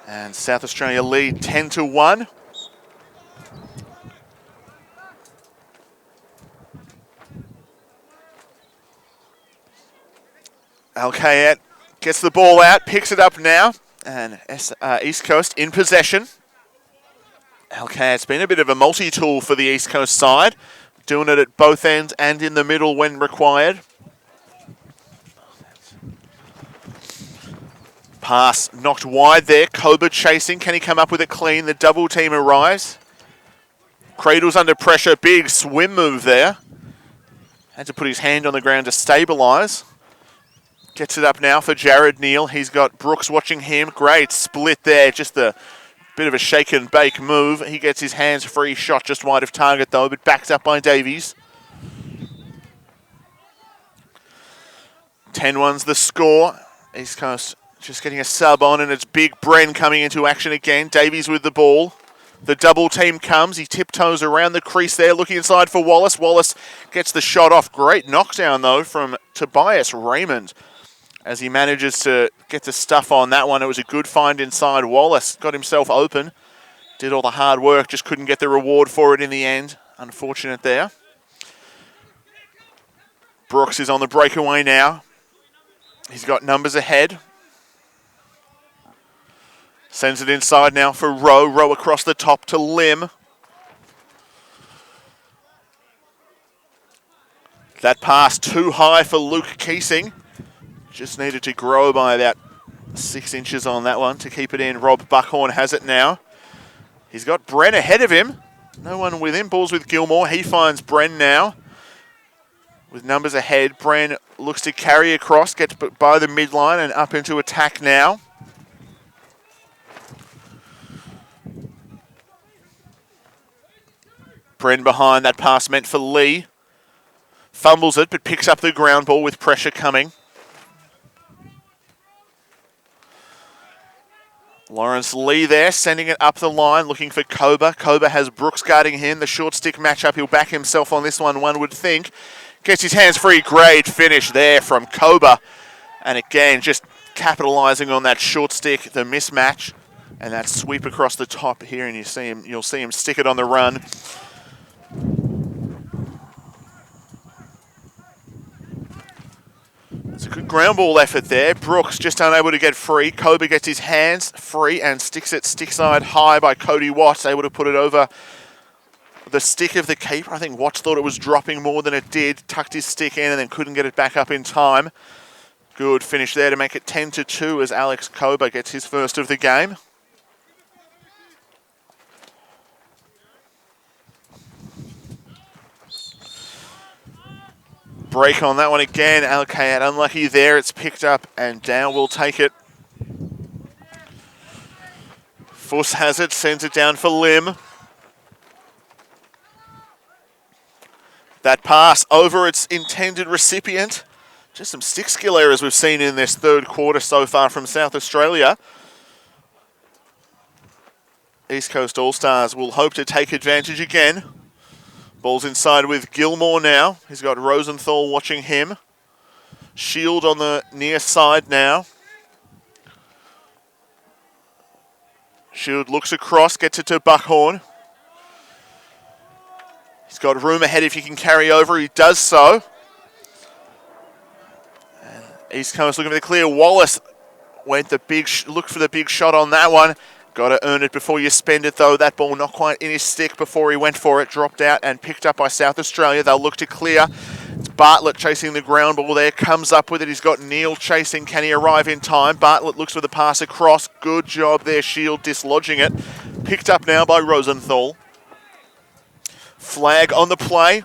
And South Australia lead 10-1. Al-Kayat gets the ball out, picks it up now, and East Coast in possession. Al-Kayat's been a bit of a multi-tool for the East Coast side, doing it at both ends and in the middle when required. Pass knocked wide there. Koba chasing. Can he come up with it clean? The double team arrives. Cradle's under pressure. Big swim move there. Had to put his hand on the ground to stabilise. Gets it up now for Jared Neal. He's got Brooks watching him. Great split there. Just a bit of a shake and bake move. He gets his hands free. Shot just wide of target though, but backed up by Davies. 10-1's the score. East Coast Just getting a sub on, and it's Big Bren coming into action again. Davies with the ball. The double team comes. He tiptoes around the crease there, looking inside for Wallace. Wallace gets the shot off. Great knockdown, though, from Tobias Raymond as he manages to get the stuff on that one. It was a good find inside. Wallace got himself open. Did all the hard work, just couldn't get the reward for it in the end. Unfortunate there. Brooks is on the breakaway now. He's got numbers ahead. Sends it inside now for Rowe. Rowe across the top to Lim. That pass too high for Luke Keesing. Just needed to grow by about 6 inches on that one to keep it in. Rob Buckhorn has it now. He's got Bren ahead of him. No one with him. Ball's with Gilmore. He finds Bren now. With numbers ahead, Bren looks to carry across, gets by the midline and up into attack now. Bren behind, that pass meant for Lee. Fumbles it, but picks up the ground ball with pressure coming. Lawrence Lee there, sending it up the line, looking for Koba. Koba has Brooks guarding him. The short stick matchup, he'll back himself on this one would think. Gets his hands free, great finish there from Koba. And again, just capitalising on that short stick, the mismatch, and that sweep across the top here, and you'll see him stick it on the run. It's a good ground ball effort there. Brooks just unable to get free. Koba gets his hands free and sticks it stick side high by Cody Watts, able to put it over the stick of the keeper. I think Watts thought it was dropping more than it did. Tucked his stick in and then couldn't get it back up in time. Good finish there to make it 10-2 as Alex Koba gets his first of the game. Break on that one again. Alkayat unlucky there. It's picked up and Dow will take it. Fuss has it, sends it down for Lim. That pass over its intended recipient. Just some stick skill errors we've seen in this third quarter so far from South Australia. East Coast All-Stars will hope to take advantage again. Ball's inside with Gilmore now. He's got Rosenthal watching him. Shield on the near side now. Shield looks across, gets it to Buckhorn. He's got room ahead if he can carry over. He does so. And East Coast looking for the clear. Wallace went the big look for the big shot on that one. Got to earn it before you spend it, though. That ball not quite in his stick before he went for it. Dropped out and picked up by South Australia. They'll look to clear. It's Bartlett chasing the ground ball there. Comes up with it. He's got Neal chasing. Can he arrive in time? Bartlett looks for the pass across. Good job there. Shield dislodging it. Picked up now by Rosenthal. Flag on the play.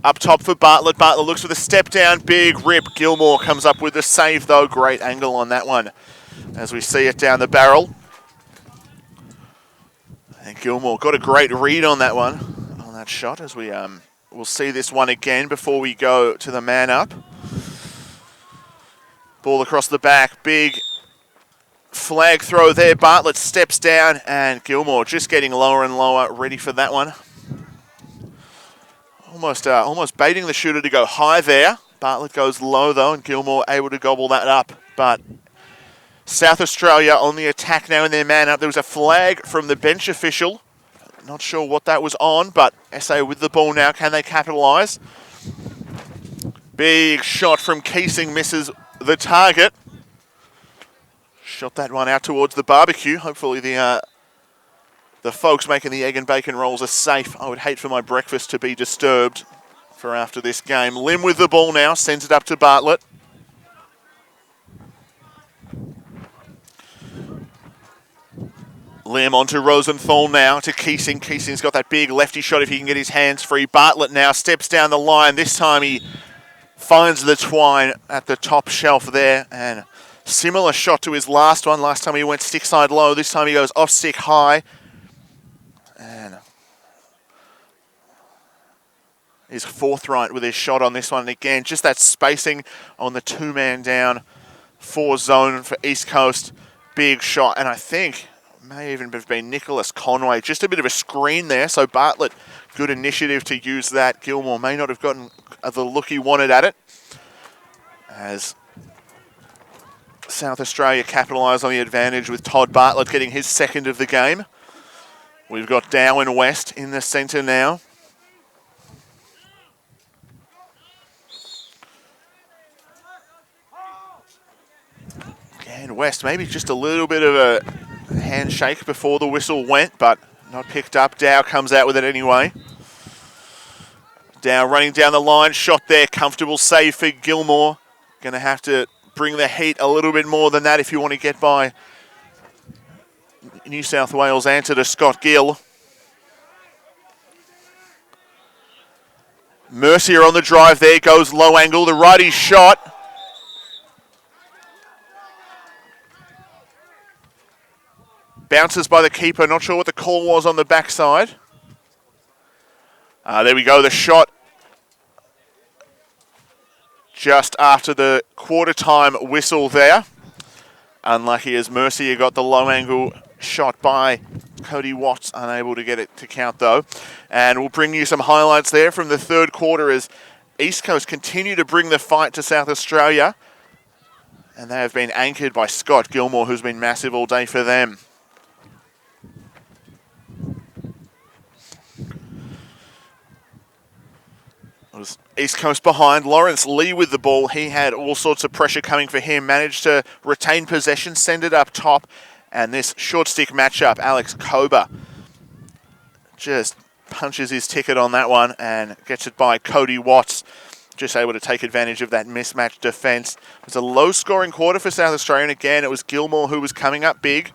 Up top for Bartlett. Bartlett looks for the step down. Big rip. Gilmore comes up with the save, though. Great angle on that one as we see it down the barrel. And Gilmore got a great read on that one, on that shot, as we'll see this one again before we go to the man up. Ball across the back, big flag throw there. Bartlett steps down and Gilmore just getting lower and lower, ready for that one. Almost baiting the shooter to go high there. Bartlett goes low though, and Gilmore able to gobble that up, but South Australia on the attack now in their man up. There was a flag from the bench official. Not sure what that was on, but SA with the ball now. Can they capitalise? Big shot from Keesing, misses the target. Shot that one out towards the barbecue. Hopefully the folks making the egg and bacon rolls are safe. I would hate for my breakfast to be disturbed for after this game. Lim with the ball now, sends it up to Bartlett. Lim onto Rosenthal now, to Keesing. Keesing's got that big lefty shot if he can get his hands free. Bartlett now steps down the line. This time he finds the twine at the top shelf there. And similar shot to his last one. Last time he went stick side low. This time he goes off stick high. And he's forthright with his shot on this one. And again, just that spacing on the two-man down 4 zone for East Coast. Big shot, and I think may even have been Nicholas Conway. Just a bit of a screen there, so Bartlett, good initiative to use that. Gilmore may not have gotten the look he wanted at it, as South Australia capitalised on the advantage with Todd Bartlett getting his second of the game. We've got Dow and West in the centre now. And West, maybe just a little bit of a handshake before the whistle went, but not picked up. Dow comes out with it anyway. Dow running down the line, shot there, comfortable save for Gilmore. Going to have to bring the heat a little bit more than that if you want to get by New South Wales answer to Scott Gill. Mercier on the drive there, goes low angle, the righty shot. Bounces by the keeper, not sure what the call was on the backside. There we go, the shot just after the quarter time whistle there. Unlucky as Mercier got the low angle shot by Cody Watts, unable to get it to count though. And we'll bring you some highlights there from the third quarter as East Coast continue to bring the fight to South Australia. And they have been anchored by Scott Gilmore, who's been massive all day for them. Was East Coast behind. Lawrence Lee with the ball. He had all sorts of pressure coming for him. Managed to retain possession, send it up top. And this short stick matchup, Alex Kober just punches his ticket on that one and gets it by Cody Watts. Just able to take advantage of that mismatched defence. It was a low-scoring quarter for South Australia. And again, it was Gilmore who was coming up big.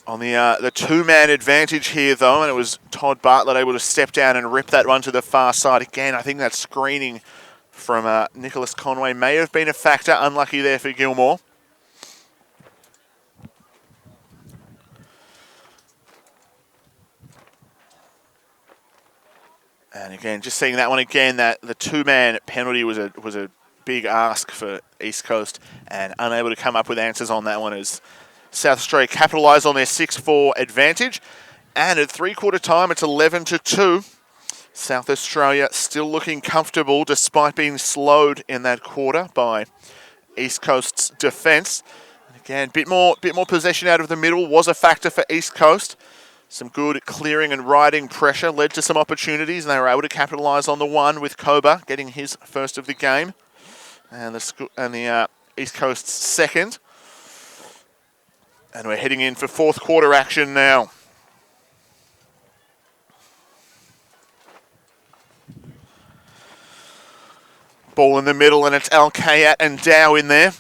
On the two-man advantage here, though, and it was Todd Bartlett able to step down and rip that one to the far side. Again, I think that screening from Nicholas Conway may have been a factor. Unlucky there for Gilmore. And again, just seeing that one again, that the two-man penalty was a big ask for East Coast, and unable to come up with answers on that one as South Australia capitalised on their 6-4 advantage. And at three-quarter time, it's 11-2. South Australia still looking comfortable despite being slowed in that quarter by East Coast's defence. Again, bit more possession out of the middle was a factor for East Coast. Some good clearing and riding pressure led to some opportunities, and they were able to capitalise on the one with Kober getting his first of the game. And the East Coast's second. And we're heading in for fourth quarter action now. Ball in the middle, and it's Al-Kayat and Dow in there.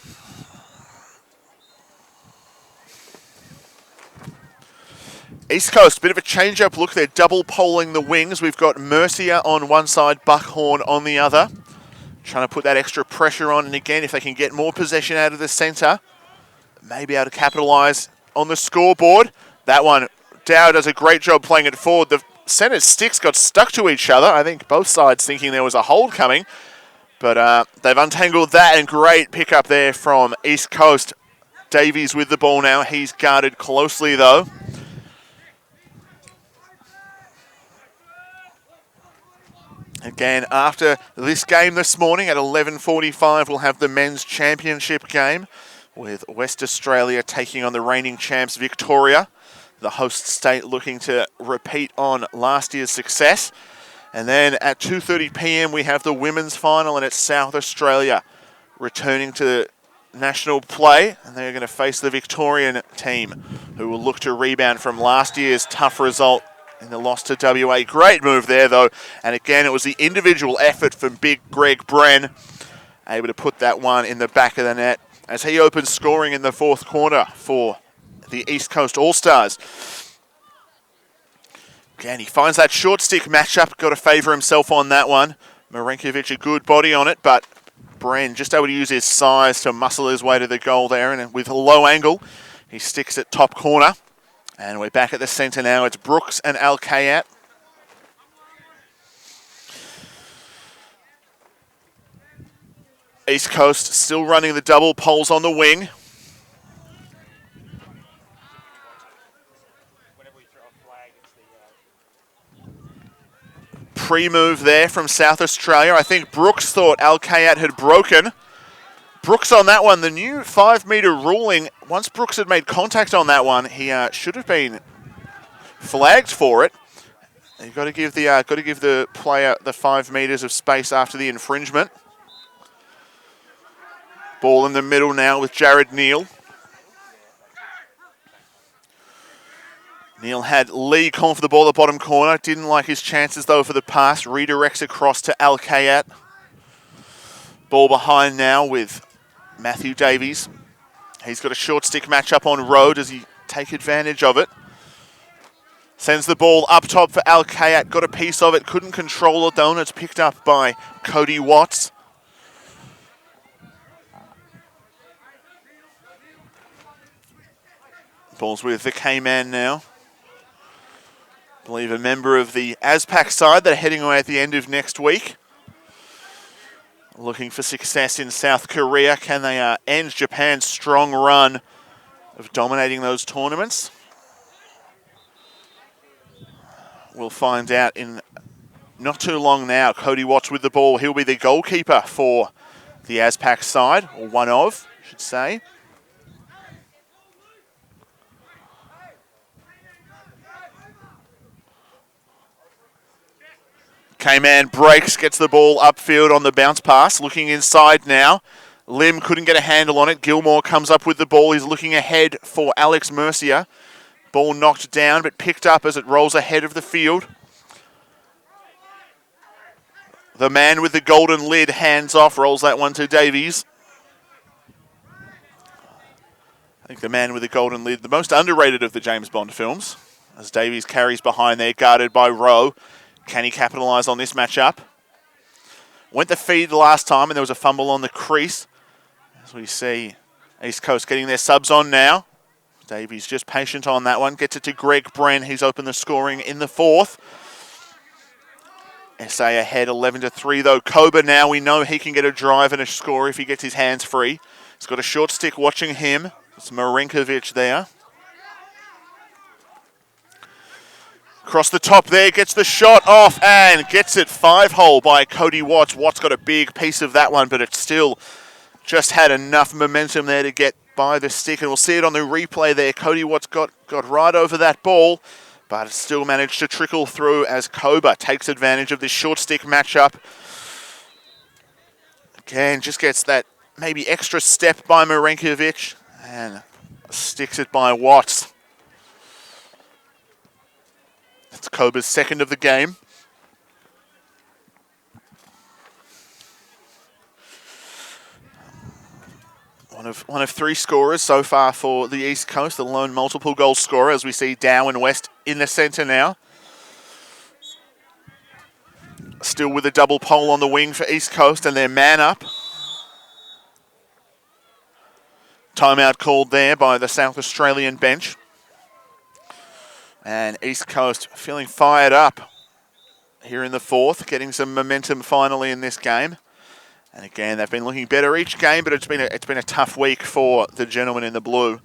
East Coast, bit of a change-up look. They're double-polling the wings. We've got Mercier on one side, Buckhorn on the other. Trying to put that extra pressure on. And again, if they can get more possession out of the centre, may be able to capitalise on the scoreboard. That one, Dow does a great job playing it forward. The centre sticks got stuck to each other. I think both sides thinking there was a hold coming. But they've untangled that, and great pickup there from East Coast. Davies with the ball now. He's guarded closely, though. Again, after this game this morning at 11:45, we'll have the men's championship game with West Australia taking on the reigning champs Victoria, the host state looking to repeat on last year's success. And then at 2:30 p.m. we have the women's final, and it's South Australia returning to national play, and they're going to face the Victorian team, who will look to rebound from last year's tough result in the loss to WA. Great move there, though. And again, it was the individual effort from big Greg Bren, able to put that one in the back of the net as he opens scoring in the fourth quarter for the East Coast All-Stars. Again, he finds that short stick matchup. Got to favour himself on that one. Marinkovic, a good body on it, but Bren just able to use his size to muscle his way to the goal there. And with a low angle, he sticks it top corner. And we're back at the centre now. It's Brooks and Al-Kayat. East Coast still running the double poles on the wing. Pre-move there from South Australia. I think Brooks thought Al Kayat had broken. Brooks on that one, the new 5 metre ruling, once Brooks had made contact on that one, he should have been flagged for it. You've got to give the player the 5 metres of space after the infringement. Ball in the middle now with Jared Neal. Neal had Lee calling for the ball at the bottom corner. Didn't like his chances though for the pass. Redirects across to Al Kayat. Ball behind now with Matthew Davies. He's got a short stick matchup on row. Does he take advantage of it? Sends the ball up top for Al Kayat. Got a piece of it. Couldn't control it though, and it's picked up by Cody Watts. Ball's with the K-Man now. I believe a member of the ASPAC side that are heading away at the end of next week. Looking for success in South Korea. Can they end Japan's strong run of dominating those tournaments? We'll find out in not too long now. Cody Watts with the ball. He'll be the goalkeeper for the ASPAC side, or one of, I should say. K-Man breaks, gets the ball upfield on the bounce pass. Looking inside now. Lim couldn't get a handle on it. Gilmore comes up with the ball. He's looking ahead for Alex Mercier. Ball knocked down, but picked up as it rolls ahead of the field. The man with the golden lid hands off, rolls that one to Davies. I think the man with the golden lid, the most underrated of the James Bond films, as Davies carries behind there, guarded by Rowe. Can he capitalise on this matchup? Went the feed last time and there was a fumble on the crease. As we see East Coast getting their subs on now. Davies just patient on that one. Gets it to Greg Bren. He's opened the scoring in the fourth. SA ahead 11-3 though. Koba now, we know he can get a drive and a score if he gets his hands free. He's got a short stick watching him. It's Marinkovic there. Across the top there, gets the shot off and gets it 5-hole by Cody Watts. Watts got a big piece of that one, but it still just had enough momentum there to get by the stick. And we'll see it on the replay there. Cody Watts got right over that ball, but it still managed to trickle through as Koba takes advantage of this short stick matchup. Again, just gets that maybe extra step by Marinkovic and sticks it by Watts. It's Koba's second of the game. One of 3 scorers so far for the East Coast, the lone multiple goal scorer, as we see Dow and West in the centre now. Still with a double pole on the wing for East Coast and their man up. Timeout called there by the South Australian bench. And East Coast feeling fired up here in the fourth, getting some momentum finally in this game. And again, they've been looking better each game, but it's been a tough week for the gentlemen in the blue.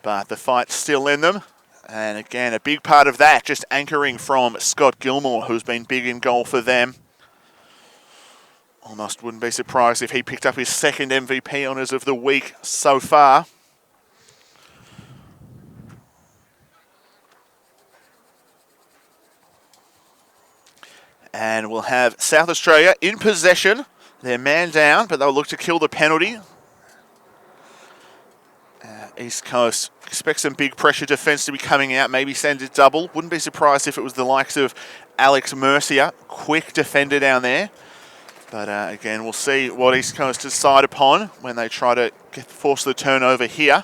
But the fight's still in them. And again, a big part of that, just anchoring from Scott Gilmore, who's been big in goal for them. Almost wouldn't be surprised if he picked up his second MVP honours of the week so far. And we'll have South Australia in possession. They're man down, but they'll look to kill the penalty. East Coast expects some big pressure defence to be coming out, maybe send it double. Wouldn't be surprised if it was the likes of Alex Mercier. Quick defender down there. But again, we'll see what East Coast decide upon when they try to force the turnover here.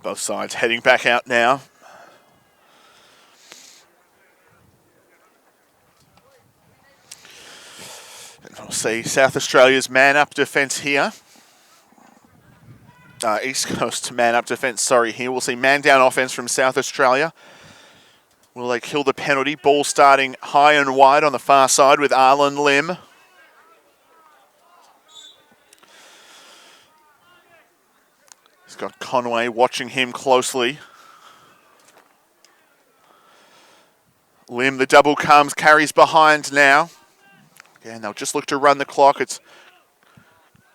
Both sides heading back out now. see South Australia's man-up defence here. East Coast man-up defence, sorry, here. We'll see man-down offence from South Australia. Will they kill the penalty? Ball starting high and wide on the far side with Arlen Lim. He's got Conway watching him closely. Lim, the double comes, carries behind now. Again, they'll just look to run the clock. It's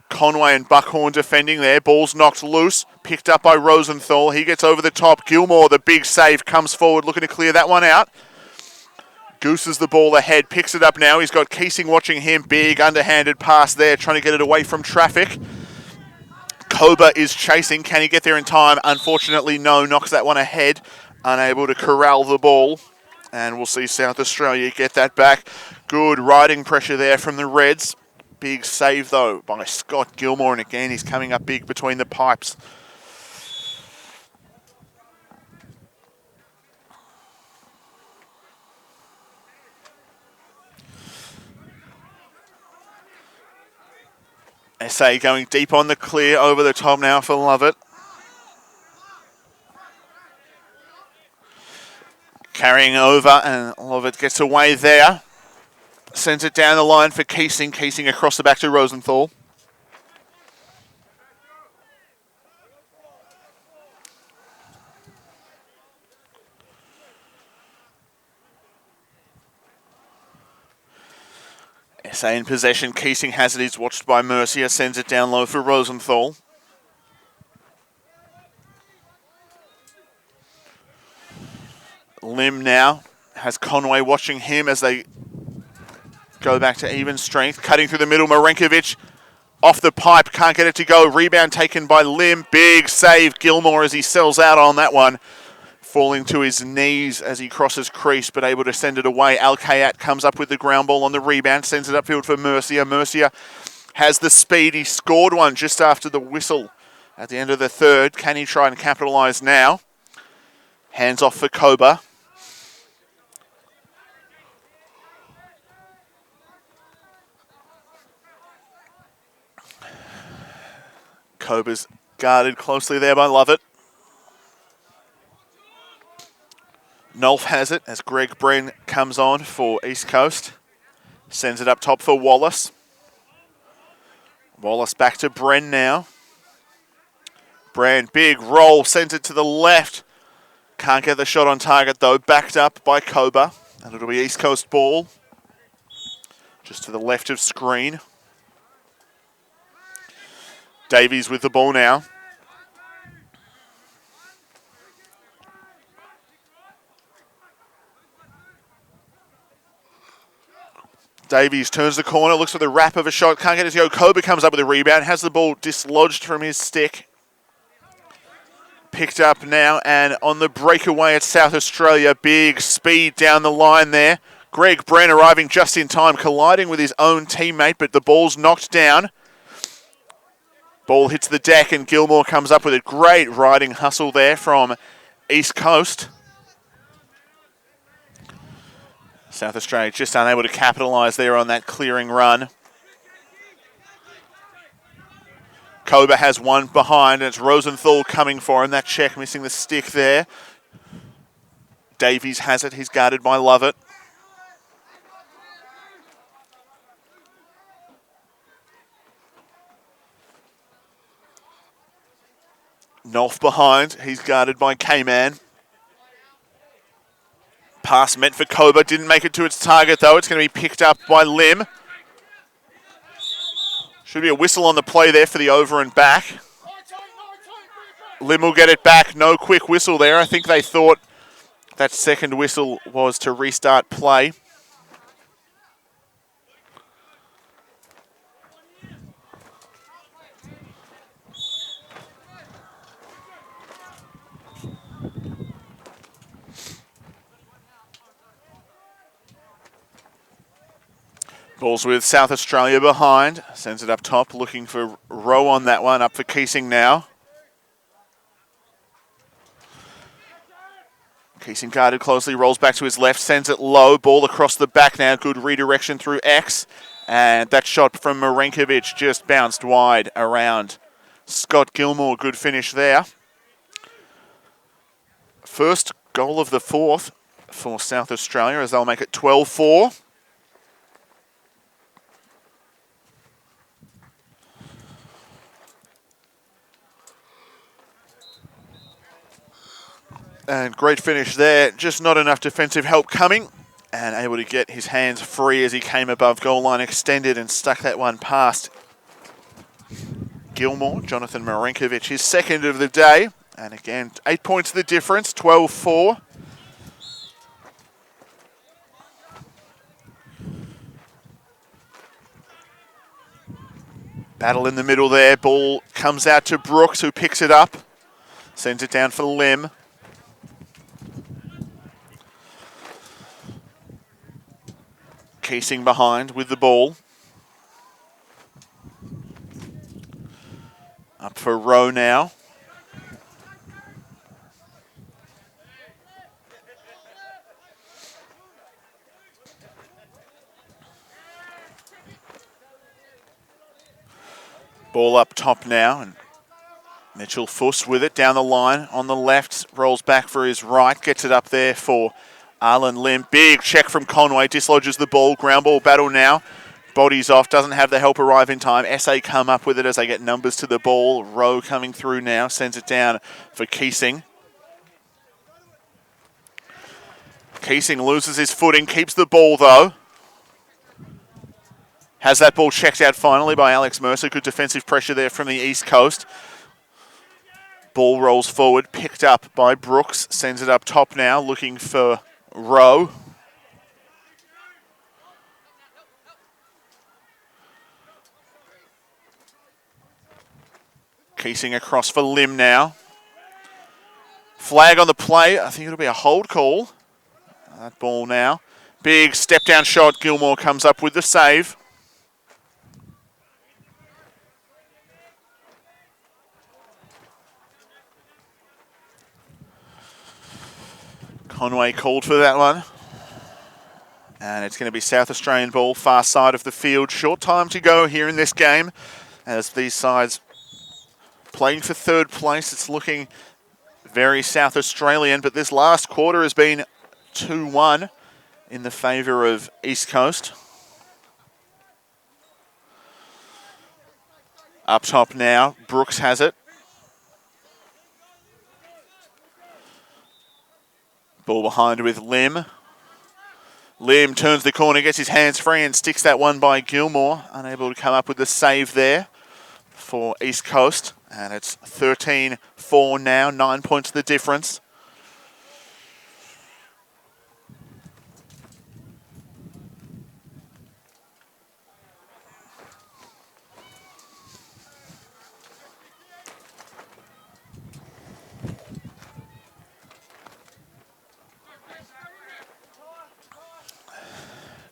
Conway and Buckhorn defending there. Ball's knocked loose. Picked up by Rosenthal. He gets over the top. Gilmore, the big save, comes forward looking to clear that one out. Gooses the ball ahead. Picks it up now. He's got Keesing watching him. Big underhanded pass there. Trying to get it away from traffic. Koba is chasing. Can he get there in time? Unfortunately, no. Knocks that one ahead. Unable to corral the ball. And we'll see South Australia get that back. Good riding pressure there from the Reds. Big save, though, by Scott Gilmore. And again, he's coming up big between the pipes. SA going deep on the clear, over the top now for Lovett. Carrying over, and Lovett gets away there. Sends it down the line for Keesing. Keesing across the back to Rosenthal. SA in possession. Keesing has it. He's watched by Mercier. Sends it down low for Rosenthal. Lim now has Conway watching him as they go back to even strength. Cutting through the middle. Marenkovic off the pipe. Can't get it to go. Rebound taken by Lim. Big save. Gilmore as he sells out on that one. Falling to his knees as he crosses crease, but able to send it away. Al-Kayat comes up with the ground ball on the rebound. Sends it upfield for Mercier. Mercier has the speed. He scored one just after the whistle at the end of the third. Can he try and capitalise now? Hands off for Koba. Koba's guarded closely there by Lovett. Nolf has it as Greg Bren comes on for East Coast. Sends it up top for Wallace. Wallace back to Bren now. Bren, big roll, sends it to the left. Can't get the shot on target though. Backed up by Koba. And it'll be East Coast ball. Just to the left of screen. Davies with the ball now. Davies turns the corner, looks for the wrap of a shot, can't get it to go. Koba comes up with a rebound, has the ball dislodged from his stick. Picked up now, and on the breakaway at South Australia, big speed down the line there. Greg Bren arriving just in time, colliding with his own teammate, but the ball's knocked down. Ball hits the deck, and Gilmore comes up with a great riding hustle there from East Coast. South Australia just unable to capitalise there on that clearing run. Koba has one behind, and it's Rosenthal coming for him. That check missing the stick there. Davies has it. He's guarded by Lovett. Nolf behind. He's guarded by K-Man. Pass meant for Koba. Didn't make it to its target, though. It's going to be picked up by Lim. Should be a whistle on the play there for the over and back. Lim will get it back. No quick whistle there. I think they thought that second whistle was to restart play. Ball's with South Australia behind. Sends it up top, looking for Rowe on that one. Up for Keesing now. Keesing guarded closely, rolls back to his left, sends it low. Ball across the back now. Good redirection through X. And that shot from Marinkovic just bounced wide around Scott Gilmore. Good finish there. First goal of the fourth for South Australia as they'll make it 12-4. And great finish there. Just not enough defensive help coming. And able to get his hands free as he came above goal line, extended and stuck that one past Gilmore. Jonathan Marinkovic, his second of the day. And again, 8 points the difference, 12-4. Battle in the middle there. Ball comes out to Brooks, who picks it up. Sends it down for Lim. Keesing behind with the ball. Up for Rowe now. Ball up top now, and Mitchell Fuss with it down the line on the left, rolls back for his right, gets it up there for Arlen Lim. Big check from Conway, dislodges the ball, ground ball battle now. Bodies off, doesn't have the help arrive in time. SA come up with it as they get numbers to the ball. Rowe coming through now, sends it down for Keesing. Keesing loses his footing, keeps the ball though. Has that ball checked out finally by Alex Mercer. Good defensive pressure there from the East Coast. Ball rolls forward, picked up by Brooks. Sends it up top now, looking for Rowe. Keesing across for Lim now. Flag on the play. I think it'll be a hold call. That ball now. Big step down shot. Gilmore comes up with the save. Conway called for that one. And it's going to be South Australian ball, far side of the field. Short time to go here in this game as these sides playing for third place. It's looking very South Australian, but this last quarter has been 2-1 in the favour of East Coast. Up top now, Brooks has it. Ball behind with Lim. Lim turns the corner, gets his hands free and sticks that one by Gilmore. Unable to come up with the save there for East Coast. And it's 13-4 now, 9 points the difference.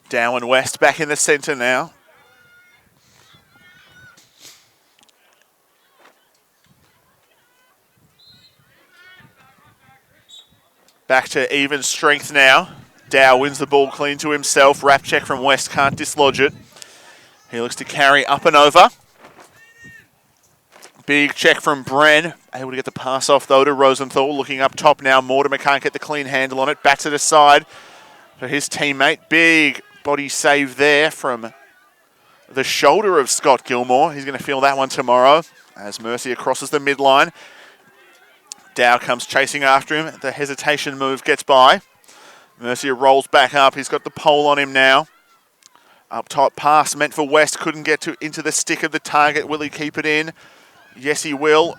Darwin West back in the centre now. Back to even strength now. Dow wins the ball clean to himself. Wrap check from West, can't dislodge it. He looks to carry up and over. Big check from Bren. Able to get the pass off though to Rosenthal. Looking up top now. Mortimer can't get the clean handle on it. Bats it aside for his teammate. Big body save there from the shoulder of Scott Gilmore. He's going to feel that one tomorrow as Mercier crosses the midline. Dow comes chasing after him. The hesitation move gets by. Mercier rolls back up. He's got the pole on him now. Up top pass meant for West. Couldn't get into the stick of the target. Will he keep it in? Yes, he will.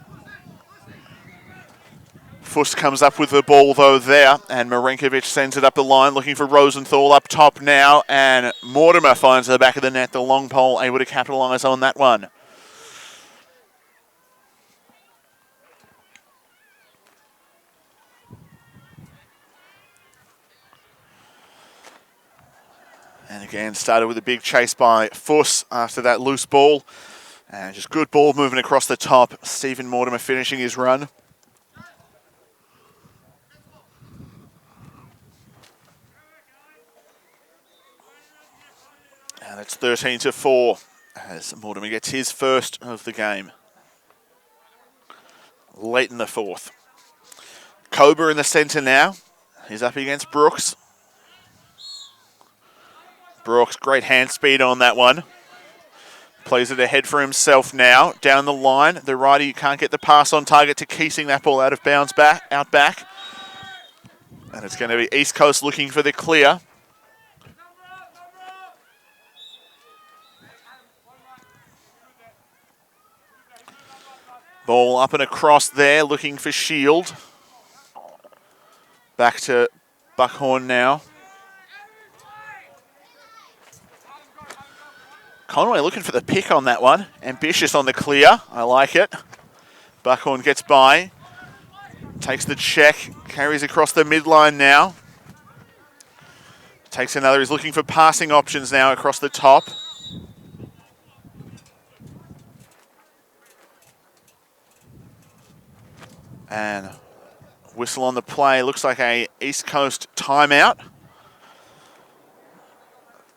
Fuss comes up with the ball though there, and Marinkovic sends it up the line looking for Rosenthal up top now, and Mortimer finds the back of the net. The long pole able to capitalise on that one. And again, started with a big chase by Fuss after that loose ball. And just good ball moving across the top. Stephen Mortimer finishing his run. And it's 13-4 as Mortimer gets his first of the game. Late in the fourth. Cobra in the centre now. He's up against Brooks. Brooks, great hand speed on that one. Plays it ahead for himself now. Down the line, the righty can't get the pass on target to Keesing that ball out of bounds out back. And it's going to be East Coast looking for the clear. Ball up and across there, looking for Shield. Back to Buckhorn now. Conway looking for the pick on that one. Ambitious on the clear. I like it. Buckhorn gets by. Takes the check. Carries across the midline now. Takes another. He's looking for passing options now across the top. And whistle on the play. Looks like a East Coast timeout.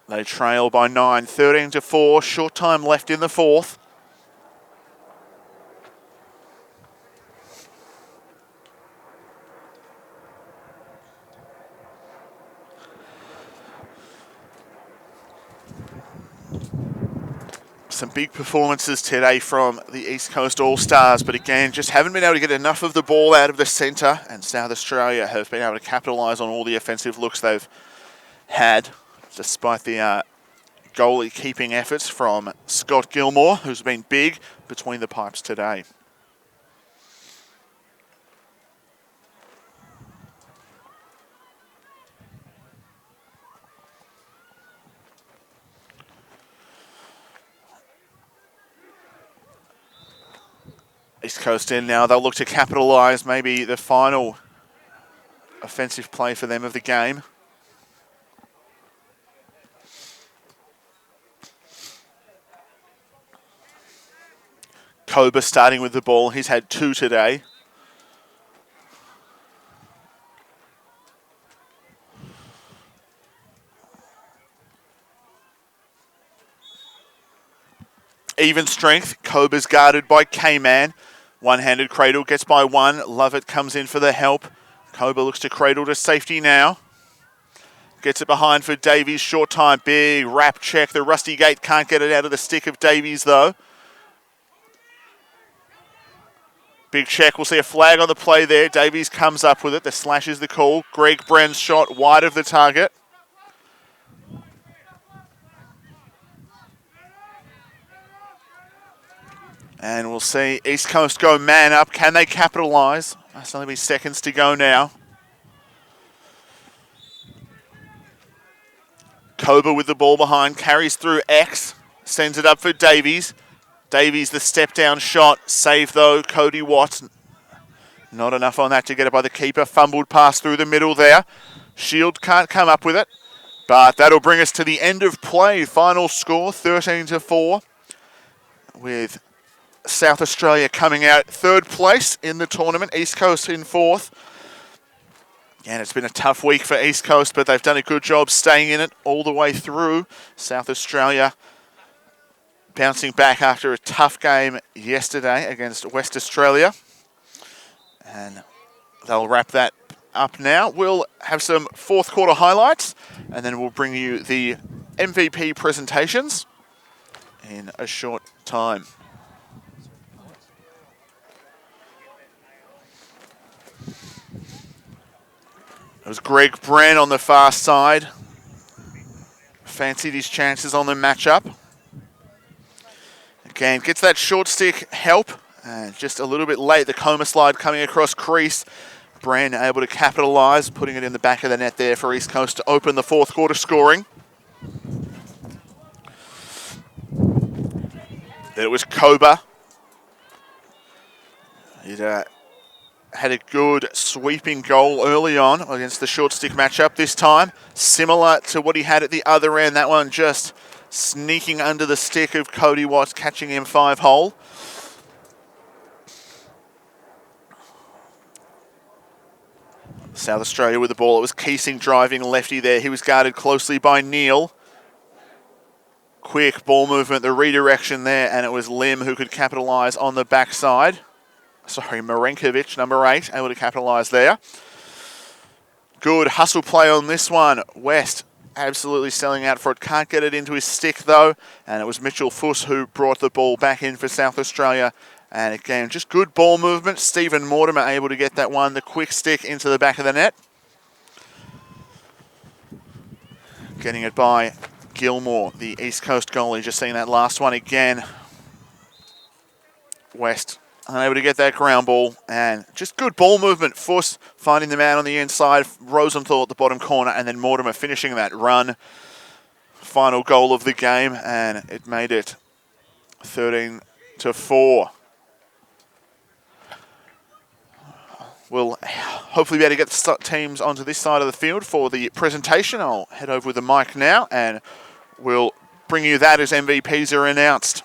They trail by 9, 13-4. Short time left in the fourth. Some big performances today from the East Coast All-Stars, but again, just haven't been able to get enough of the ball out of the centre, and South Australia have been able to capitalise on all the offensive looks they've had, despite the goalie keeping efforts from Scott Gilmore, who's been big between the pipes today. East Coast in now. They'll look to capitalise maybe the final offensive play for them of the game. Koba starting with the ball. He's had 2 today. Even strength. Koba's guarded by K-Man. One-handed cradle, gets by 1. Lovett comes in for the help. Koba looks to cradle to safety now. Gets it behind for Davies. Short time. Big wrap check. The Rusty Gate can't get it out of the stick of Davies, though. Big check. We'll see a flag on the play there. Davies comes up with it. The slash is the call. Greg Brenn's shot wide of the target. And we'll see East Coast go man up. Can they capitalise? That's only be seconds to go now. Koba with the ball behind. Carries through X. Sends it up for Davies. Davies, the step down shot. Save though. Cody Watts. Not enough on that to get it by the keeper. Fumbled pass through the middle there. Shield can't come up with it. But that'll bring us to the end of play. Final score 13-4. With South Australia coming out 3rd place in the tournament. East Coast in 4th. And it's been a tough week for East Coast, but they've done a good job staying in it all the way through. South Australia bouncing back after a tough game yesterday against West Australia. And they'll wrap that up now. We'll have some 4th quarter highlights, and then we'll bring you the MVP presentations in a short time. It was Greg Brenn on the far side. Fancied his chances on the matchup. Again, gets that short stick help. Just a little bit late, the coma slide coming across crease. Brenn able to capitalise, putting it in the back of the net there for East Coast to open the 4th quarter scoring. Then it was Koba. He'd had a good sweeping goal early on against the short stick matchup this time. Similar to what he had at the other end. That one just sneaking under the stick of Cody Watts, catching him 5-hole. South Australia with the ball. It was Keesing driving lefty there. He was guarded closely by Neal. Quick ball movement, the redirection there, and it was Lim who could capitalise on the backside. Sorry, Marenkovic, number 8, able to capitalise there. Good hustle play on this one. West absolutely selling out for it. Can't get it into his stick though. And it was Mitchell Fuss who brought the ball back in for South Australia. And again, just good ball movement. Stephen Mortimer able to get that one. The quick stick into the back of the net. Getting it by Gilmore, the East Coast goalie. Just seeing that last one again. West unable to get that ground ball, and just good ball movement. Fuss finding the man on the inside, Rosenthal at the bottom corner, and then Mortimer finishing that run. Final goal of the game, and it made it 13-4. We'll hopefully be able to get the teams onto this side of the field for the presentation. I'll head over with the mic now, and we'll bring you that as MVPs are announced.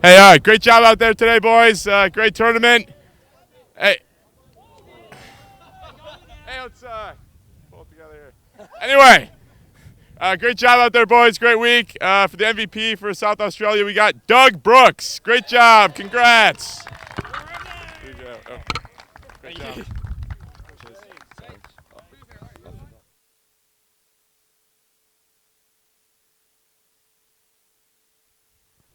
Hey, great job out there today, boys. Great tournament. Hey, let's pull it together here. Anyway, great job out there, boys. Great week. For the MVP for South Australia, we got Doug Brooks. Great job. Congrats. Great job.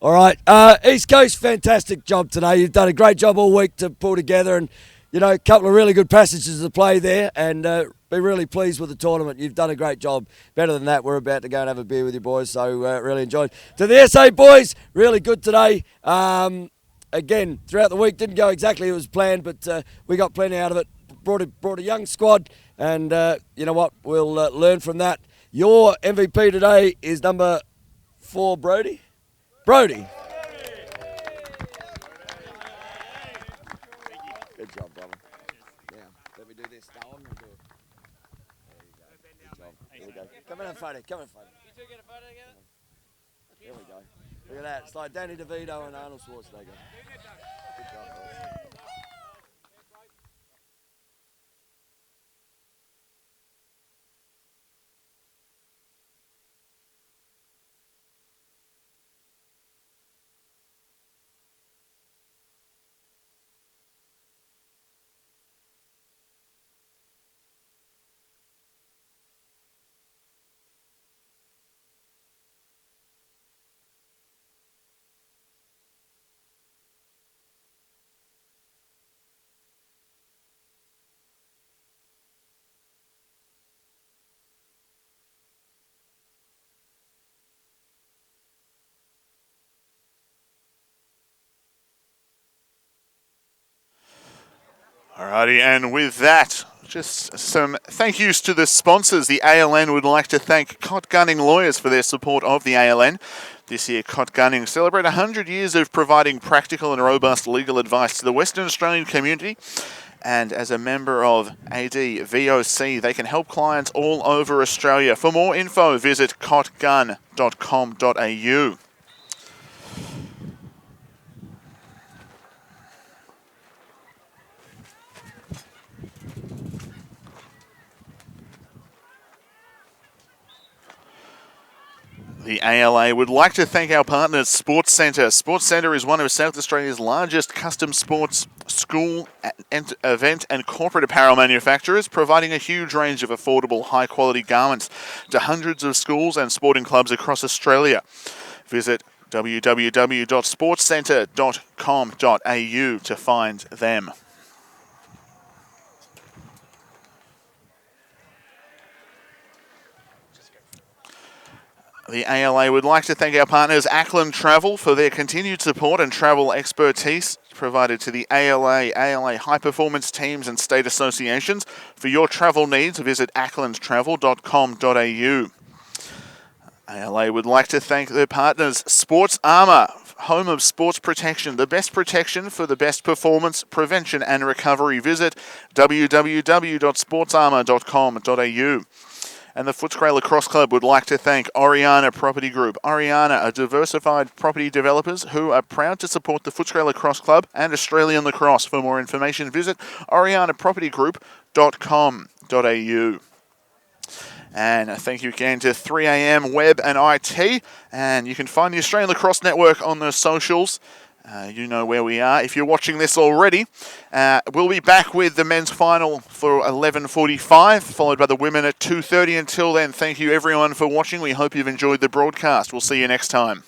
All right, East Coast, fantastic job today. You've done a great job all week to pull together, and a couple of really good passages to play there, and be really pleased with the tournament. You've done a great job. Better than that, we're about to go and have a beer with you boys, so really enjoyed. To the SA boys, really good today. Again, throughout the week, didn't go exactly as planned, but we got plenty out of it. Brought a young squad, and you know what? We'll learn from that. Your MVP today is number 4, Brody. Brody. Good job, brother. Now, let me do this. Now I'm going to do it. There you go. Good job. Here we go. Come in and photo. Come in and photo. You two get a photo together? Here we go. Look at that. It's like Danny DeVito and Arnold Schwarzenegger. Good job, boys. Alrighty, and with that, just some thank yous to the sponsors. The ALN would like to thank Cott Gunning Lawyers for their support of the ALN. This year, Cott Gunning celebrate 100 years of providing practical and robust legal advice to the Western Australian community. And as a member of ADVOC, they can help clients all over Australia. For more info, visit cottgun.com.au. The ALA would like to thank our partners, Sports Centre. Sports Centre is one of South Australia's largest custom sports, school, event and corporate apparel manufacturers, providing a huge range of affordable, high-quality garments to hundreds of schools and sporting clubs across Australia. Visit www.sportscentre.com.au to find them. The ALA would like to thank our partners Ackland Travel for their continued support and travel expertise provided to the ALA High Performance Teams and State Associations. For your travel needs, visit acklandtravel.com.au. ALA would like to thank their partners Sports Armour, home of sports protection, the best protection for the best performance, prevention and recovery. Visit www.sportsarmour.com.au. And the Footscray Lacrosse Club would like to thank Oriana Property Group. Oriana are diversified property developers who are proud to support the Footscray Lacrosse Club and Australian lacrosse. For more information, visit orianapropertygroup.com.au. And thank you again to 3AM Web and IT. And you can find the Australian Lacrosse Network on the socials. You know where we are. If you're watching this already, we'll be back with the men's final for 11:45, followed by the women at 2:30. Until then, thank you everyone for watching. We hope you've enjoyed the broadcast. We'll see you next time.